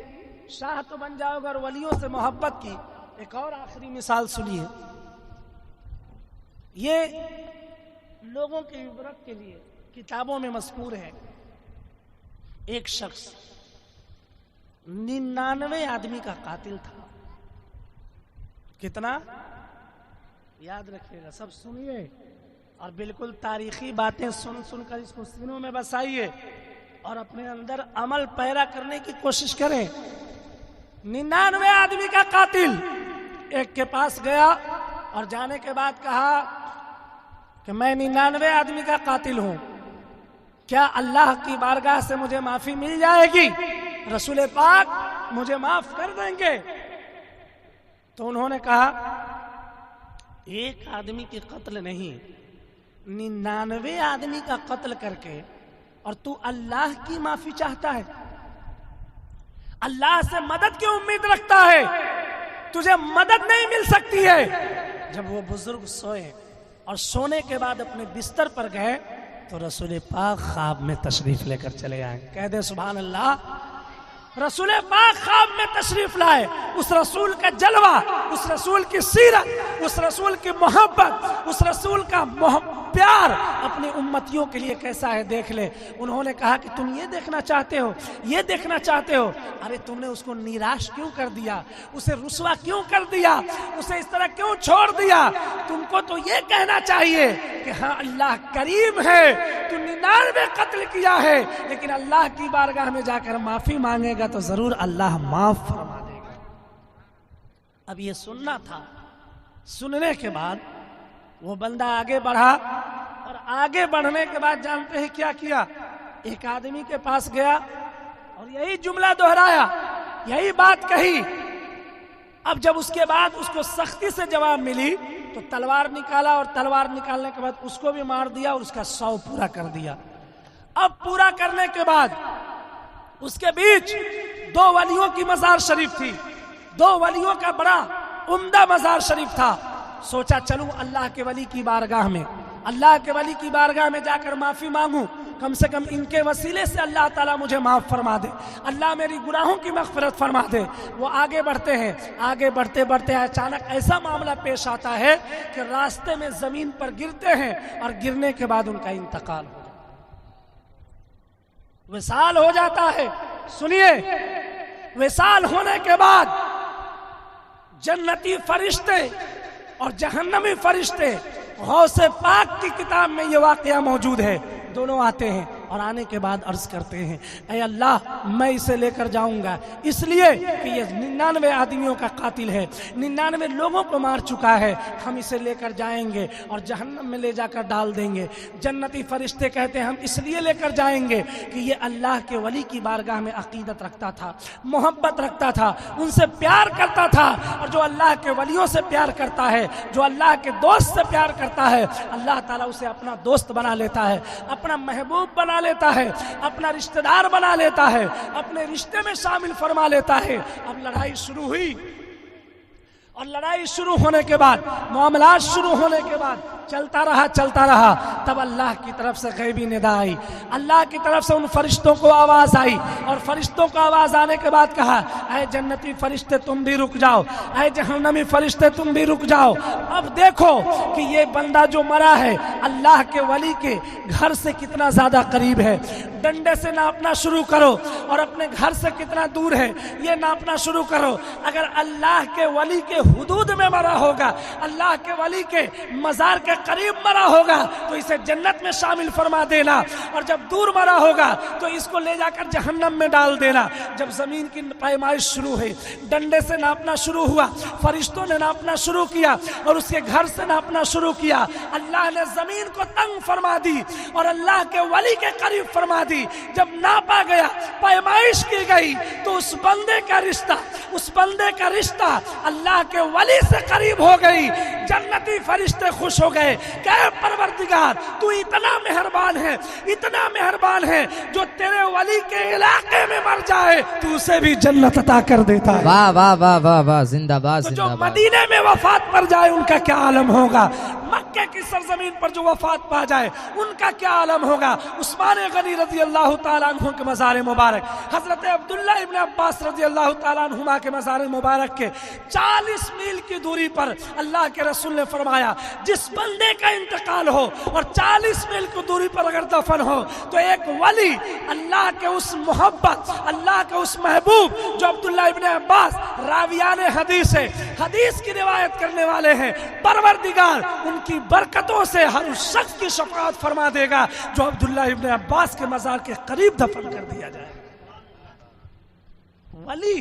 شاہ تو بن جاؤ گے۔ اور ولیوں سے محبت کی ایک اور آخری مثال سنیے، یہ لوگوں کی عبرت کے لیے کتابوں میں مذکور ہے۔ ایک شخص 99 آدمی کا قاتل تھا۔ کتنا؟ یاد رکھیے گا، سب سنیے اور بالکل تاریخی باتیں سن سن کر اس کو سینوں میں بسائیے اور اپنے اندر عمل پیرا کرنے کی کوشش کریں۔ 99 آدمی کا قاتل ایک کے پاس گیا اور جانے کے بعد کہا کہ میں 99 آدمی کا قاتل ہوں، کیا اللہ کی بارگاہ سے مجھے معافی مل جائے گی؟ رسول پاک مجھے معاف کر دیں گے؟ تو انہوں نے کہا ایک آدمی کی قتل نہیں، 99 آدمی کا قتل کر کے اور تو اللہ کی معافی چاہتا ہے، اللہ سے مدد کی امید رکھتا ہے، تجھے مدد نہیں مل سکتی ہے۔ جب وہ بزرگ سوئے اور سونے کے بعد اپنے بستر پر گئے تو رسول پاک خواب میں تشریف لے کر چلے آئے۔ کہہ دے سبحان اللہ۔ رسول پاک خواب میں تشریف لائے۔ اس رسول کا جلوہ، اس رسول کی سیرت، اس رسول کی محبت، اس رسول کا پیار اپنی امتیوں کے لیے کیسا ہے دیکھ لے۔ انہوں نے کہا کہ تم یہ دیکھنا چاہتے ہو، یہ دیکھنا چاہتے ہو، ارے تم نے اس کو نراش کیوں کر دیا، اسے رسوا کیوں کر دیا، اسے اس طرح کیوں چھوڑ دیا؟ تم کو تو یہ کہنا چاہیے کہ ہاں اللہ کریم ہے، تو 99 قتل کیا ہے لیکن اللہ کی بارگاہ میں جا کر معافی مانگے گا تو ضرور اللہ معاف فرما دے گا۔ اب یہ سننا تھا۔ سننے کے بعد وہ بندہ آگے بڑھا اور آگے بڑھنے کے بعد جانتے ہیں کیا کیا؟ ایک آدمی کے پاس گیا اور یہی جملہ دہرایا، یہی بات کہی۔ اب جب اس کے بعد اس کو سختی سے جواب ملی تو تلوار نکالا اور تلوار نکالنے کے بعد اس کو بھی مار دیا اور اس کا 100 پورا کر دیا۔ اب پورا کرنے کے بعد اس کے بیچ 2 ولیوں کی مزار شریف تھی، 2 ولیوں کا بڑا عمدہ مزار شریف تھا۔ سوچا چلوں اللہ کے ولی کی بارگاہ میں، اللہ کے ولی کی بارگاہ میں جا کر معافی مانگوں، کم سے کم ان کے وسیلے سے اللہ تعالیٰ مجھے معاف فرما دے، اللہ میری گناہوں کی مغفرت فرما دے۔ وہ آگے بڑھتے ہیں، آگے بڑھتے بڑھتے اچانک ایسا معاملہ پیش آتا ہے کہ راستے میں زمین پر گرتے ہیں اور گرنے کے بعد ان کا انتقال ہو جاتا ہے، وصال ہو جاتا ہے۔ سنیے، وصال ہونے کے بعد جنتی فرشتے اور جہنمی فرشتے، غوث پاک کی کتاب میں یہ واقعہ موجود ہے، دونوں آتے ہیں اور آنے کے بعد عرض کرتے ہیں اے اللہ میں اسے لے کر جاؤں گا، اس لیے کہ یہ 99 آدمیوں کا قاتل ہے، 99 لوگوں کو مار چکا ہے، ہم اسے لے کر جائیں گے اور جہنم میں لے جا کر ڈال دیں گے۔ جنتی فرشتے کہتے ہیں ہم اس لیے لے کر جائیں گے کہ یہ اللہ کے ولی کی بارگاہ میں عقیدت رکھتا تھا، محبت رکھتا تھا، ان سے پیار کرتا تھا، اور جو اللہ کے ولیوں سے پیار کرتا ہے، جو اللہ کے دوست سے پیار کرتا ہے، اللہ تعالیٰ اسے اپنا دوست بنا لیتا ہے، اپنا محبوب بنا لیتا ہے، اپنا رشتہ دار بنا لیتا ہے، اپنے رشتے میں شامل فرما لیتا ہے۔ اب لڑائی شروع ہوئی اور لڑائی شروع ہونے کے بعد، معاملات شروع ہونے کے بعد چلتا رہا، تب اللہ کی طرف سے غیبی ندا آئی، اللہ کی طرف سے ان فرشتوں کو آواز آئی، اور فرشتوں کو آواز آنے کے بعد کہا اے جنتی فرشتے تم بھی رک جاؤ، اے جہنمی فرشتے تم بھی رک جاؤ۔ اب دیکھو کہ یہ بندہ جو مرا ہے اللہ کے ولی کے گھر سے کتنا زیادہ قریب ہے، ڈنڈے سے ناپنا شروع کرو اور اپنے گھر سے کتنا دور ہے یہ ناپنا شروع کرو۔ اگر اللہ کے ولی کے حدود میں مرا ہوگا، اللہ کے ولی کے مزار کے قریب مرا ہوگا تو اسے جنت میں شامل فرما دینا، اور جب دور مرا ہوگا تو اس کو لے جا کر جہنم میں ڈال دینا۔ جب زمین کی پیمائش شروع ہوئی، ڈنڈے سے ناپنا شروع ہوا، فرشتوں نے ناپنا شروع کیا اور اس کے گھر سے ناپنا شروع کیا۔ اللہ نے زمین کو تنگ فرما دی اور اللہ کے ولی کے قریب فرما دی۔ جب ناپا گیا، پیمائش کی گئی تو اس بندے کا رشتہ اللہ کے ولی سے قریب ہو گئی۔ जन्नती फरिश्ते खुश हो गए कि ऐ परवरदिगार तू इतना मेहरबान है जो तेरे वली के इलाके में मर जाए तू उसे भी जन्नत अता कर देता है।
वाह वाह वाह वाह वाह, जिंदाबाद
तो जो
जिंदाबाद।
मदीने में वफात पर जाए उनका क्या आलम होगा, मक्के की सरजमीन पर जो वफात पा जाए उनका क्या आलम होगा। उस्मान गनी रजी अल्लाह ताला अन्हु के मज़ार मुबारक, हजरत अब्दुल्ला इब्न अब्बास रजी अल्लाह ताला अन्हुमा के मज़ार मुबारक के 40 मील की दूरी पर अल्लाह के रसूल ने फरमाया जिस बंदे का इंतकाल हो और 40 मील की दूरी पर अगर दफन हो तो एक वली अल्लाह के उस मोहब्बत, अल्लाह के उस महबूब जो अब्दुल्ला इब्न अब्बास रावियान हदीस है, हदीस की रिवायत करने वाले हैं, परवरदिगार उनकी बरकतों से हर उस शख्स की शफाअत फरमा देगा जो अब्दुल्ला इब्न अब्बास के मज़ार के करीब दफन कर दिया जाए। वली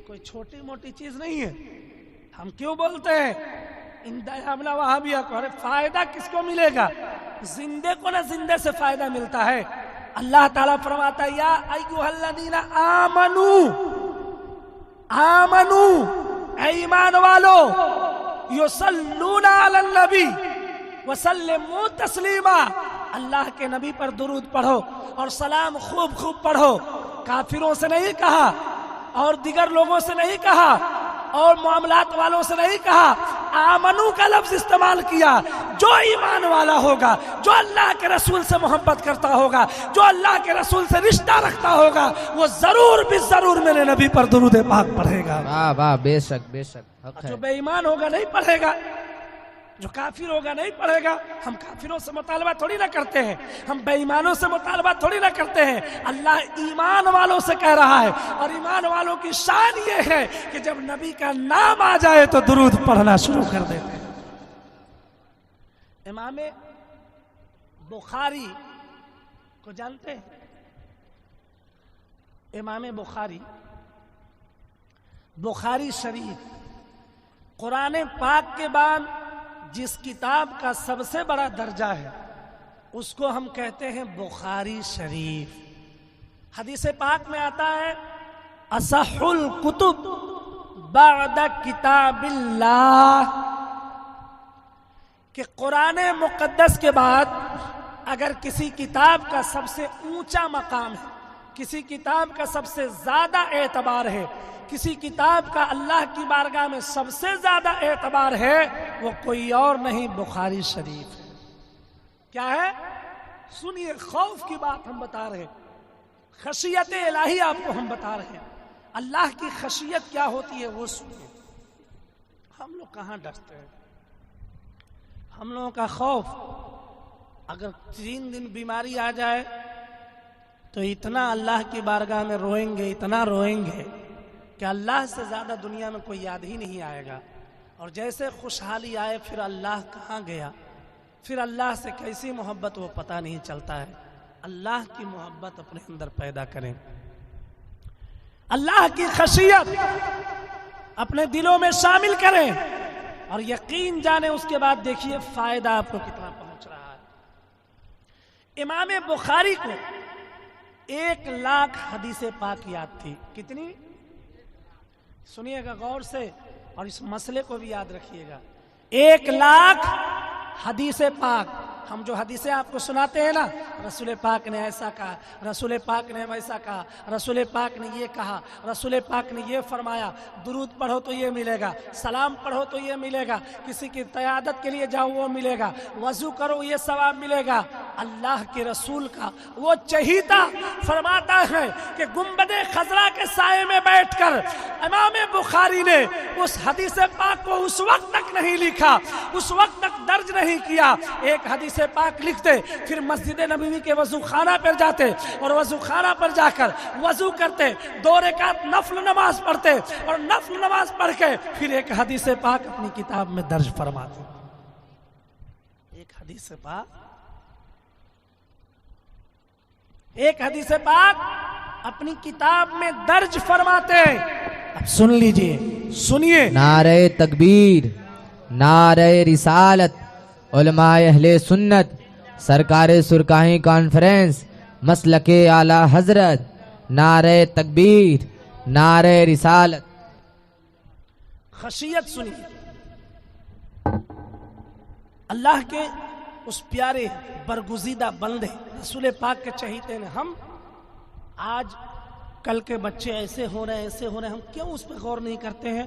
कोई छोटी मोटी चीज नहीं है। हम क्यों बोलते हैं इंदा वहाबिया को, अरे फायदा किसको मिलेगा, जिंदे को ना जिंदे से फायदा मिलता है। अल्लाह ताला फरमाता है या अय्युहल्लज़ीना आमनू ऐ ईमान वालो युसल्लूना अलन नबी वसल्लिमू तस्लीमा, अल्लाह के नबी पर दुरूद पढ़ो और सलाम खूब खूब पढ़ो। काफिरों से नहीं कहा और दिगर लोगों से नहीं कहा और मामलात वालों से नहीं कहा, आमनू का लफ्ज इस्तेमाल किया। जो ईमान वाला होगा, जो अल्लाह के रसूल से मोहब्बत करता होगा, जो अल्लाह के रसूल से रिश्ता रखता होगा, वो जरूर भी जरूर मेरे नबी पर दुरूद पाक पढ़ेगा।
वाह वाह, बेशक बेशक।
जो बेईमान होगा नहीं पढ़ेगा, जो काफिर होगा नहीं पढ़ेगा। हम काफिरों से मुतालबा थोड़ी ना करते हैं, हम बेईमानों से मुतालबा थोड़ी ना करते हैं। अल्लाह ईमान वालों से कह रहा है और ईमान वालों की शान ये है कि जब नबी का नाम आ जाए तो दुरूद पढ़ना शुरू कर देते हैं। इमाम बुखारी को जानते हैं? इमाम बुखारी शरीफ कुरान पाक के बाद जिस किताब का सबसे बड़ा दर्जा है उसको हम कहते हैं बुखारी शरीफ। हदीस पाक में आता है असहुल कुतुब बाद किताबिल्लाह, कि कुरान मुकद्दस के बाद अगर किसी किताब का सबसे ऊंचा मकाम है, किसी किताब का सबसे ज्यादा एतबार है, किसी किताब का अल्लाह की बारगाह में सबसे ज्यादा एतबार है, वो कोई और नहीं बुखारी शरीफ है। क्या है? सुनिए, खौफ की बात हम बता रहे हैं, खशियत इलाही आपको हम बता रहे हैं। अल्लाह की खशियत क्या होती है वो सुनिए। हम लोग कहाँ डरते हैं? हम लोगों का खौफ, अगर 3 दिन बीमारी आ जाए तो इतना अल्लाह की बारगाह में रोएंगे, इतना रोएंगे कि अल्लाह से ज्यादा दुनिया में कोई याद ही नहीं आएगा। और जैसे खुशहाली आए फिर अल्लाह कहाँ गया, फिर अल्लाह से कैसी मोहब्बत वो पता नहीं चलता है। अल्लाह की मोहब्बत अपने अंदर पैदा करें, अल्लाह की खशियत अपने दिलों में शामिल करें और यकीन जाने उसके बाद देखिए फायदा आपको कितना पहुंच रहा है। इमाम बुखारी को 1,00,000 हदीस पाक याद थी। कितनी? सुनिएगा गौर से और इस मसले को भी याद रखिएगा। 1,00,000 हदीस पाक। हम जो हदीसें आपको सुनाते हैं ना, रसूल पाक ने ऐसा कहा, रसूल पाक ने वैसा कहा, रसूल पाक ने ये कहा, रसूल पाक ने ये फरमाया, दुरूद पढ़ो तो ये मिलेगा, सलाम पढ़ो तो ये मिलेगा, किसी की क़यादत के लिए जाओ वो मिलेगा, वजू करो ये सवाब मिलेगा। अल्लाह के रसूल का वो चहीता फरमाता है कि गुंबदे खजरा के साये में बैठकर इमाम बुखारी ने उस हदीस पाक को उस वक्त तक नहीं लिखा, उस वक्त तक दर्ज नहीं किया। एक हदीस पाक लिखते, फिर मस्जिद नबवी के वजू खाना पर जाते और वजू खाना पर जाकर वजू करते, 2 रकात नफल नमाज पढ़ते और नफल नमाज पढ़ के फिर एक हदीस पाक अपनी किताब में दर्ज फरमाते। एक हदीस पाक अपनी किताब में दर्ज फरमाते। अब सुन लीजिए, सुनिए।
नारे तकबीर, नारे रिसालत, उलमाए अहले सुन्नत, सरकारे सुरकाही कॉन्फ्रेंस, मसलके आला हजरत, नारे तकबीर, नारे रिसालत।
खशियत सुनिए। اللہ کے اس پیارے برگزیدہ بندے رسول پاک کے چہیتے نے ہم آج کل کے بچے ایسے ہو رہے ہیں ہم کیوں اس پہ غور نہیں کرتے ہیں؟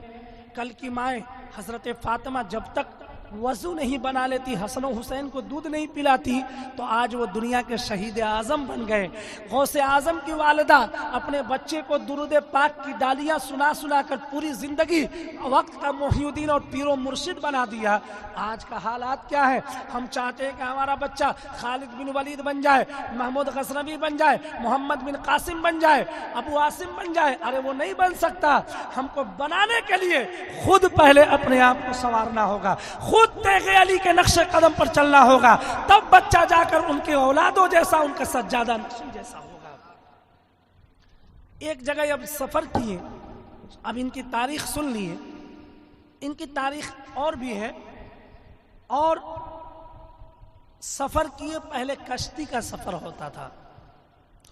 کل کی مائیں حضرت فاطمہ جب تک وضو نہیں بنا لیتی، حسن و حسین کو دودھ نہیں پلاتی، تو آج وہ دنیا کے شہید اعظم بن گئے۔ غوث اعظم کی والدہ اپنے بچے کو درود پاک کی ڈالیاں سنا کر پوری زندگی وقت کا محی الدین اور پیر و مرشد بنا دیا۔ آج کا حالات کیا ہے؟ ہم چاہتے ہیں کہ ہمارا بچہ خالد بن ولید بن جائے، محمود غزنوی بن جائے، محمد بن قاسم بن جائے، ابو عاصم بن جائے۔ ارے وہ نہیں بن سکتا۔ ہم کو بنانے کے لیے خود پہلے اپنے آپ کو سنوارنا ہوگا، خود تیغ علی کے نقش قدم پر چلنا ہوگا، تب بچہ جا کر ان کے اولادوں جیسا، ان کا سجادہ نشین جیسا ہوگا۔ ایک جگہ اب سفر کیے، اب ان کی تاریخ سن لیے، ان کی تاریخ اور بھی ہے، اور سفر کیے پہلے کشتی کا سفر ہوتا تھا۔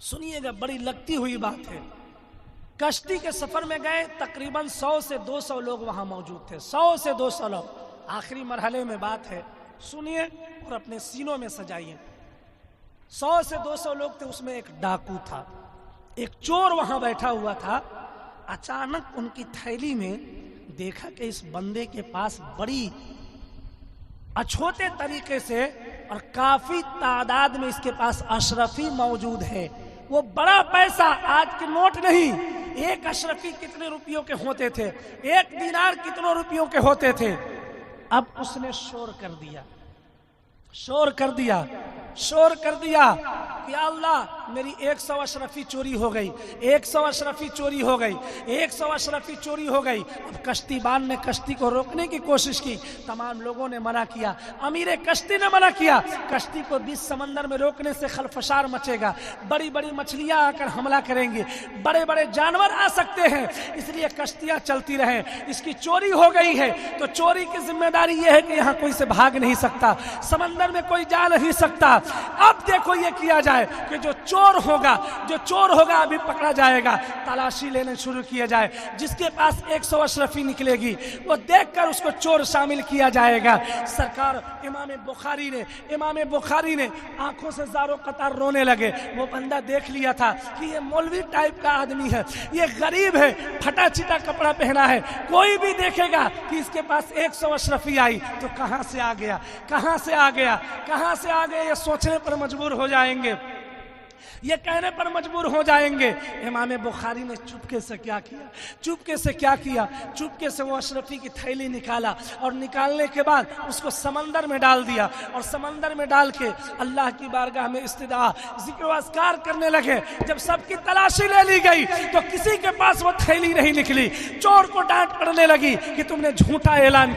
سنیے گا، بڑی لگتی ہوئی بات ہے۔ کشتی کے سفر میں گئے، تقریباً 100 سے 200 لوگ وہاں موجود تھے، 100 سے 200 لوگ۔ آخری مرحلے میں بات ہے، سنیے اور اپنے سینوں میں سجائیے۔ 100 سے 200 لوگ تھے، اس میں ایک ڈاکو تھا، ایک چور وہاں بیٹھا ہوا تھا۔ اچانک ان کی تھیلی میں دیکھا کہ اس بندے کے پاس بڑی اچھوتے طریقے سے اور کافی تعداد میں اس کے پاس اشرفی موجود ہے۔ وہ بڑا پیسہ، آج کے نوٹ نہیں، ایک اشرفی کتنے روپیوں کے ہوتے تھے، ایک دینار کتنے روپیوں کے ہوتے تھے۔ اب اس نے شور کر دیا کہ یا اللہ میری 100 اشرفی چوری ہو گئی، 100 اشرفی چوری ہو گئی، 100 اشرفی چوری ہو گئی۔ اب کشتی بان نے کشتی کو روکنے کی کوشش کی، تمام لوگوں نے منع کیا، امیر کشتی نے منع کیا۔ کشتی کو بیچ سمندر میں روکنے سے خلفشار مچے گا، بڑی بڑی مچھلیاں آ کر حملہ کریں گے، بڑے بڑے جانور آ سکتے ہیں، اس لیے کشتیاں چلتی رہیں۔ اس کی چوری ہو گئی ہے تو چوری کی ذمہ داری یہ ہے کہ یہاں کوئی سے بھاگ نہیں سکتا، سمندر میں کوئی جا نہیں سکتا۔ اب دیکھو یہ کیا جائے کہ جو چور ہوگا ابھی پکڑا جائے گا، تلاشی لینے شروع کیا جائے، جس کے پاس 100 اشرفی نکلے گی وہ دیکھ کر اس کو چور شامل کیا جائے گا۔ سرکار امام بخاری نے آنکھوں سے زاروں قطار رونے لگے۔ وہ بندہ دیکھ لیا تھا کہ یہ مولوی ٹائپ کا آدمی ہے، یہ غریب ہے، پھٹا چٹا کپڑا پہنا ہے، کوئی بھی دیکھے گا کہ اس کے پاس 100 اشرفی آئی تو کہاں سے آ گیا، یہ سوچنے پر مجبور ہو جائیں گے، یہ کہنے پر مجبور ہو جائیں گے۔ امام بخاری نے چپکے سے وہ اشرفی کی تھیلی نکالا، اور نکالنے کے بعد اس کو سمندر میں ڈال دیا، اور سمندر میں ڈال کے اللہ کی بارگاہ میں استدعا ذکر و اذکار کرنے لگے۔ جب سب کی تلاشی لے لی گئی تو کسی کے پاس وہ تھیلی نہیں نکلی۔ چور کو ڈانٹ پڑنے لگی کہ تم نے جھوٹا اعلان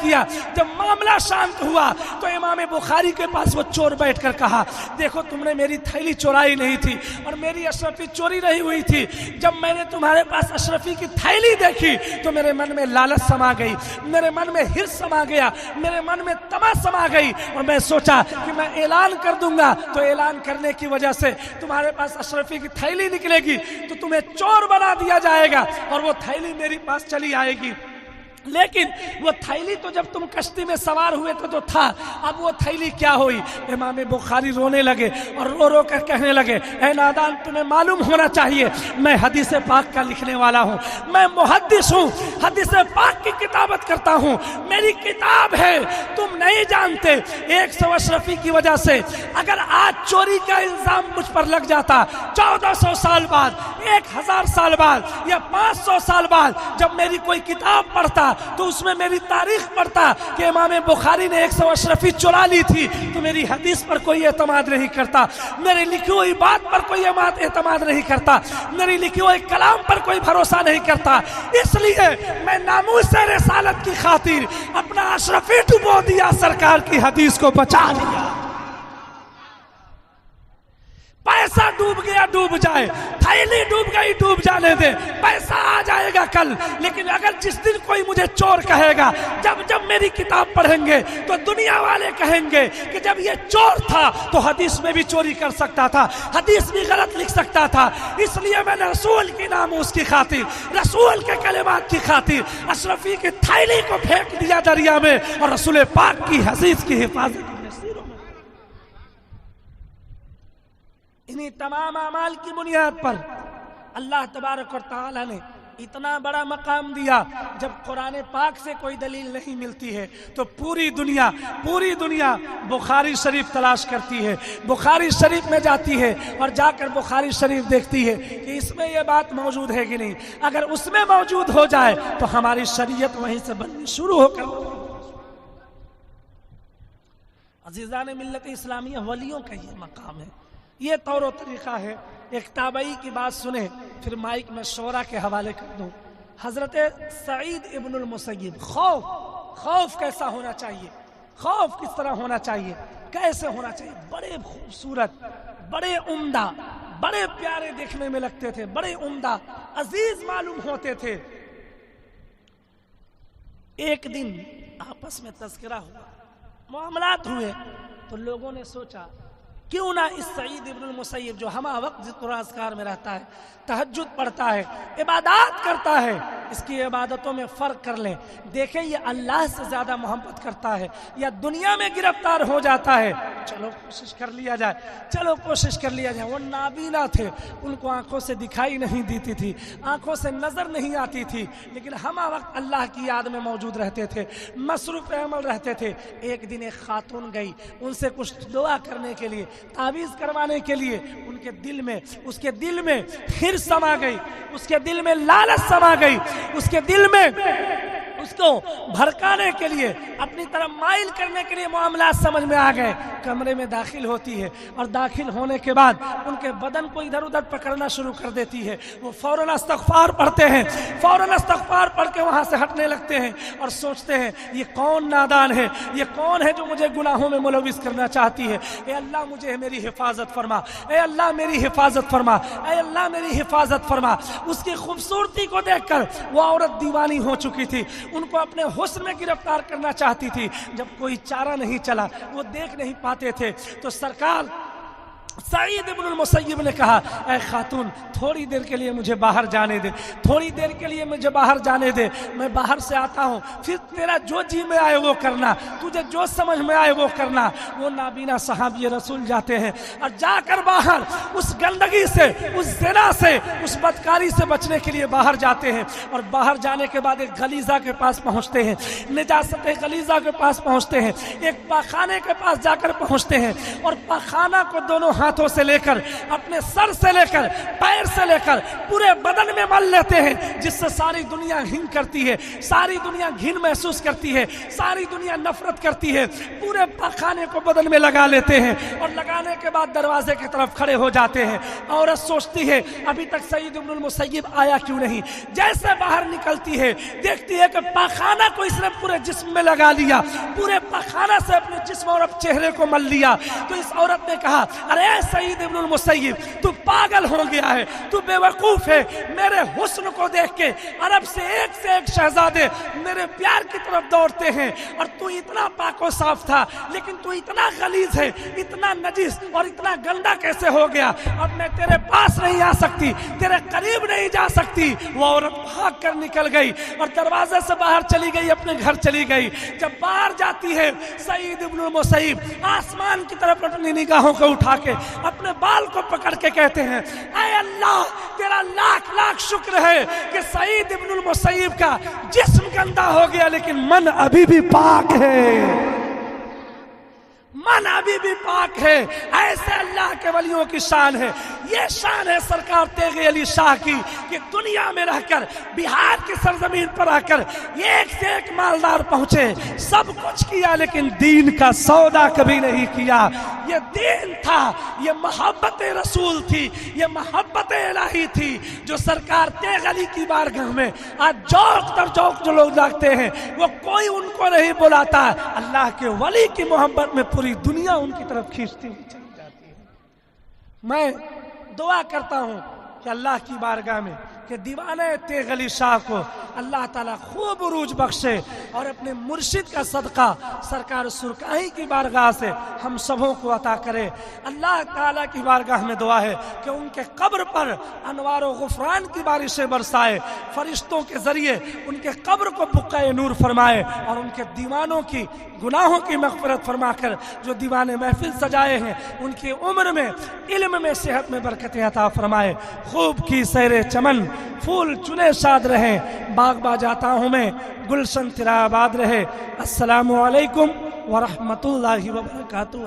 کیا۔ جب معاملہ شانت ہوا تو امام بخاری کے پاس وہ چور بیٹھ کر کہا، دیکھو تم نے میری تھیلی چورائی نہیں تھی اور میری اشرفی چوری نہیں ہوئی تھی۔ جب میں نے تمہارے پاس اشرفی کی تھیلی دیکھی تو میرے من میں لالچ سما گئی، میرے من میں ہرس سما گیا، میرے من میں طمع سما گئی، اور میں سوچا کہ میں اعلان کر دوں گا تو اعلان کرنے کی وجہ سے تمہارے پاس اشرفی کی تھیلی نکلے گی تو تمہیں چور بنا دیا جائے گا اور وہ تھیلی میری پاس چلی آئے گی۔ لیکن وہ تھیلی تو جب تم کشتی میں سوار ہوئے تو تھا، اب وہ تھیلی کیا ہوئی؟ امام بخاری رونے لگے اور رو کر کہنے لگے، اے نادان، تمہیں معلوم ہونا چاہیے میں حدیث پاک کا لکھنے والا ہوں، میں محدث ہوں، حدیث پاک کی کتابت کرتا ہوں، میری کتاب ہے، تم نہیں جانتے۔ 100 اشرفی کی وجہ سے اگر آج چوری کا الزام مجھ پر لگ جاتا، 1400 سال بعد، 1000 سال بعد یا 500 سال بعد جب میری کوئی کتاب پڑھتا تو اس میں میری تاریخ پڑھتا کہ امام بخاری نے 100 اشرفی چرا لی تھی، تو میری حدیث پر کوئی اعتماد نہیں کرتا، میری لکھی ہوئی بات پر کوئی اعتماد نہیں کرتا، میری لکھی ہوئی کلام پر کوئی بھروسہ نہیں کرتا۔ اس لیے میں ناموس رسالت کی خاطر اپنا اشرفی ڈبو دیا، سرکار کی حدیث کو بچا لیا۔ पैसा डूब गया डूब जाए, थैली डूब गई डूब जाने दे, पैसा आ जाएगा कल, लेकिन अगर जिस दिन कोई मुझे चोर कहेगा, जब जब मेरी किताब पढ़ेंगे तो दुनिया वाले कहेंगे कि जब ये चोर था तो हदीस में भी चोरी कर सकता था, हदीस भी गलत लिख सकता था, इसलिए मैंने रसूल की नामूस की खातिर, रसूल के कलिमात की खातिर अशरफी की थैली को फेंक दिया दरिया में और रसूल पाक की हदीस की हिफाजत अपने सिरों में। इन्हीं तमाम अमाल की बुनियाद पर अल्लाह तबारक व तआला ने इतना बड़ा मकाम दिया। जब कुरान पाक से कोई दलील नहीं मिलती है तो पूरी दुनिया बुखारी शरीफ तलाश करती है, बुखारी शरीफ में जाती है और जाकर बुखारी शरीफ देखती है कि इसमें यह बात मौजूद है कि नहीं। अगर उसमें मौजूद हो जाए तो हमारी शरीयत वहीं से बननी शुरू होकर। अजीज़ान मिल्लत इस्लामिया, वलियों का ये मकाम है, ये तौर तरीक़ा है। एक ताबई की बात सुने, फिर माइक में शोरा के हवाले कर दूं। हज़रत सईद इब्नुल मुसय्यिब, खौफ कैसा होना चाहिए, खौफ किस तरह होना चाहिए, कैसे होना चाहिए। बड़े खूबसूरत, बड़े उम्दा, बड़े प्यारे देखने में लगते थे, बड़े उम्दा, अजीज मालूम होते थे। एक दिन आपस में तज़किरा हुआ, मामलात हुए, तो लोगों ने सोचा क्यों ना इस सईद इब्नुल मुसय्यिब जो हमा वक्त ज़िक्र अज़कार में रहता है, तहज्जुद पढ़ता है, इबादत करता है, इसकी इबादतों में फ़र्क कर लें, देखें ये अल्लाह से ज़्यादा मोहब्बत करता है या दुनिया में गिरफ्तार हो जाता है। चलो कोशिश कर लिया जाए, चलो कोशिश कर लिया जाए। वो नाबीना थे, उनको आंखों से दिखाई नहीं देती थी, आंखों से नज़र नहीं आती थी, लेकिन हमा वक्त अल्लाह की याद में मौजूद रहते थे, मसरूफ़ अमल रहते थे। एक दिन एक खातून गई उनसे कुछ दुआ करने के लिए, तावीज़ करवाने के लिए। उनके दिल में, उसके दिल में हिर्स समा गई, उसके दिल में लालच समा गई, उसके दिल में उसको भड़काने के लिए, अपनी तरफ माइल करने के लिए मामला समझ में आ गए। कमरे में दाखिल होती है और दाखिल होने के बाद उनके बदन को इधर उधर पकड़ना शुरू कर देती है। वो फौरन इस्तग़फ़ार पढ़ते हैं, फौरन इस्तग़फ़ार पढ़ के वहाँ से हटने लगते हैं और सोचते हैं ये कौन नादान है, ये कौन है जो मुझे गुनाहों में मुलविस करना चाहती है। ए अल्लाह मुझे मेरी हिफाजत फरमा, ए अल्लाह मेरी हिफाजत फरमा, ए अल्लाह मेरी हिफाजत फरमा। उसकी खूबसूरती को देखकर वो औरत दीवानी हो चुकी थी, उनको अपने हुस्न में गिरफ्तार करना चाहती थी। जब कोई चारा नहीं चला, वो देख नहीं पाते थे, तो सरकार सईद इब्नुल मुसय्यिब ने कहा, ऐ खातून थोड़ी देर के लिए मुझे बाहर जाने दे, थोड़ी देर के लिए मुझे बाहर जाने दे, मैं बाहर से आता हूँ, फिर तेरा जो जी में आए वो करना, तुझे जो समझ में आए वो करना। वो नाबीना सहाबी रसूल जाते हैं और जाकर बाहर उस गंदगी से, उस ज़िना से, उस बदकारी से बचने के लिए बाहर जाते हैं। और बाहर जाने के बाद एक गलीज़ा के पास पहुँचते हैं, निजासत गलीज़ा के पास पहुँचते हैं, एक पाखाने के पास जाकर पहुँचते हैं और पाखाना को दोनों हाथों से लेकर, अपने सर से लेकर, पैर से लेकर पूरे बदन में मल लेते हैं, जिससे सारी दुनिया घिन करती है, सारी दुनिया घिन महसूस करती है, सारी दुनिया नफरत करती है। पूरे पखाने को बदन में लगा लेते हैं और लगाने के बाद दरवाजे की तरफ खड़े हो जाते हैं। औरत सोचती है अभी तक सईद इब्नुल मुसय्यिब आया क्यों नहीं। जैसे बाहर निकलती है, देखती है कि पखाना को इसने पूरे जिस्म में लगा लिया, पूरे पखाना से अपने जिस्म और चेहरे को मल लिया। तो इस औरत ने कहा, अरे सईद इब्नुल मुसय्यिब तू पागल हो गया है, तू बेवकूफ है। मेरे हुस्न को देख के अरब से एक शहजादे मेरे प्यार की तरफ दौड़ते हैं और तू इतना पाको साफ था, लेकिन तू इतना गलीज है, इतना नजीस और इतना गंदा कैसे हो गया। अब मैं तेरे पास नहीं आ सकती, तेरे करीब नहीं जा सकती। वो औरत भाग कर निकल गई और दरवाजे से बाहर चली गई, अपने घर चली गई। जब बाहर जाती है, सईद इब्नुल मुसय्यिब आसमान की तरफ अपनी निगाहों को उठा के अपने बाल को पकड़ के कहते हैं, ऐ अल्लाह तेरा लाख लाख शुक्र है कि सईद इब्नुल मुसय्यिब का जिस्म गंदा हो गया, लेकिन मन अभी भी पाक है, मन अभी भी पाक है। ऐसे अल्लाह के वलियों की शान है। ये शान है सरकार तेग़ी अली शाह की कि दुनिया में रहकर, बिहार की सरजमीन पर आकर एक से एक मालदार पहुंचे, सब कुछ किया, लेकिन दीन का सौदा कभी नहीं किया। ये दीन था, ये मोहब्बत रसूल थी, ये मोहब्बत इलाही थी, जो सरकार तेग़ी अली की बारगाह में आज जौक तर जौक जो लोग लागते हैं, वो कोई उनको नहीं बुलाता। अल्लाह के वली की मोहब्बत में पूरी दुनिया उनकी तरफ खींचती हुई चली जाती है। मैं
دعا کرتا ہوں کہ اللہ کی بارگاہ میں کہ دیوانے تیغ علی شاہ کو اللہ تعالیٰ خوب عروج بخشے، اور اپنے مرشد کا صدقہ سرکار سرکاہی کی بارگاہ سے ہم سبوں کو عطا کرے۔ اللہ تعالیٰ کی بارگاہ میں دعا ہے کہ ان کے قبر پر انوار و غفران کی بارشیں برسائے، فرشتوں کے ذریعے ان کے قبر کو بقعہ نور فرمائے، اور ان کے دیوانوں کی گناہوں کی مغفرت فرما کر جو دیوانے محفل سجائے ہیں ان کی عمر میں، علم میں، صحت میں برکتیں عطا فرمائے۔ خوب کی سیر چمن، پھول چنے شاد رہیں، باغ با جاتا ہوں میں، گلشن تیرا آباد رہے۔ السلام علیکم ورحمۃ اللہ وبرکاتہ۔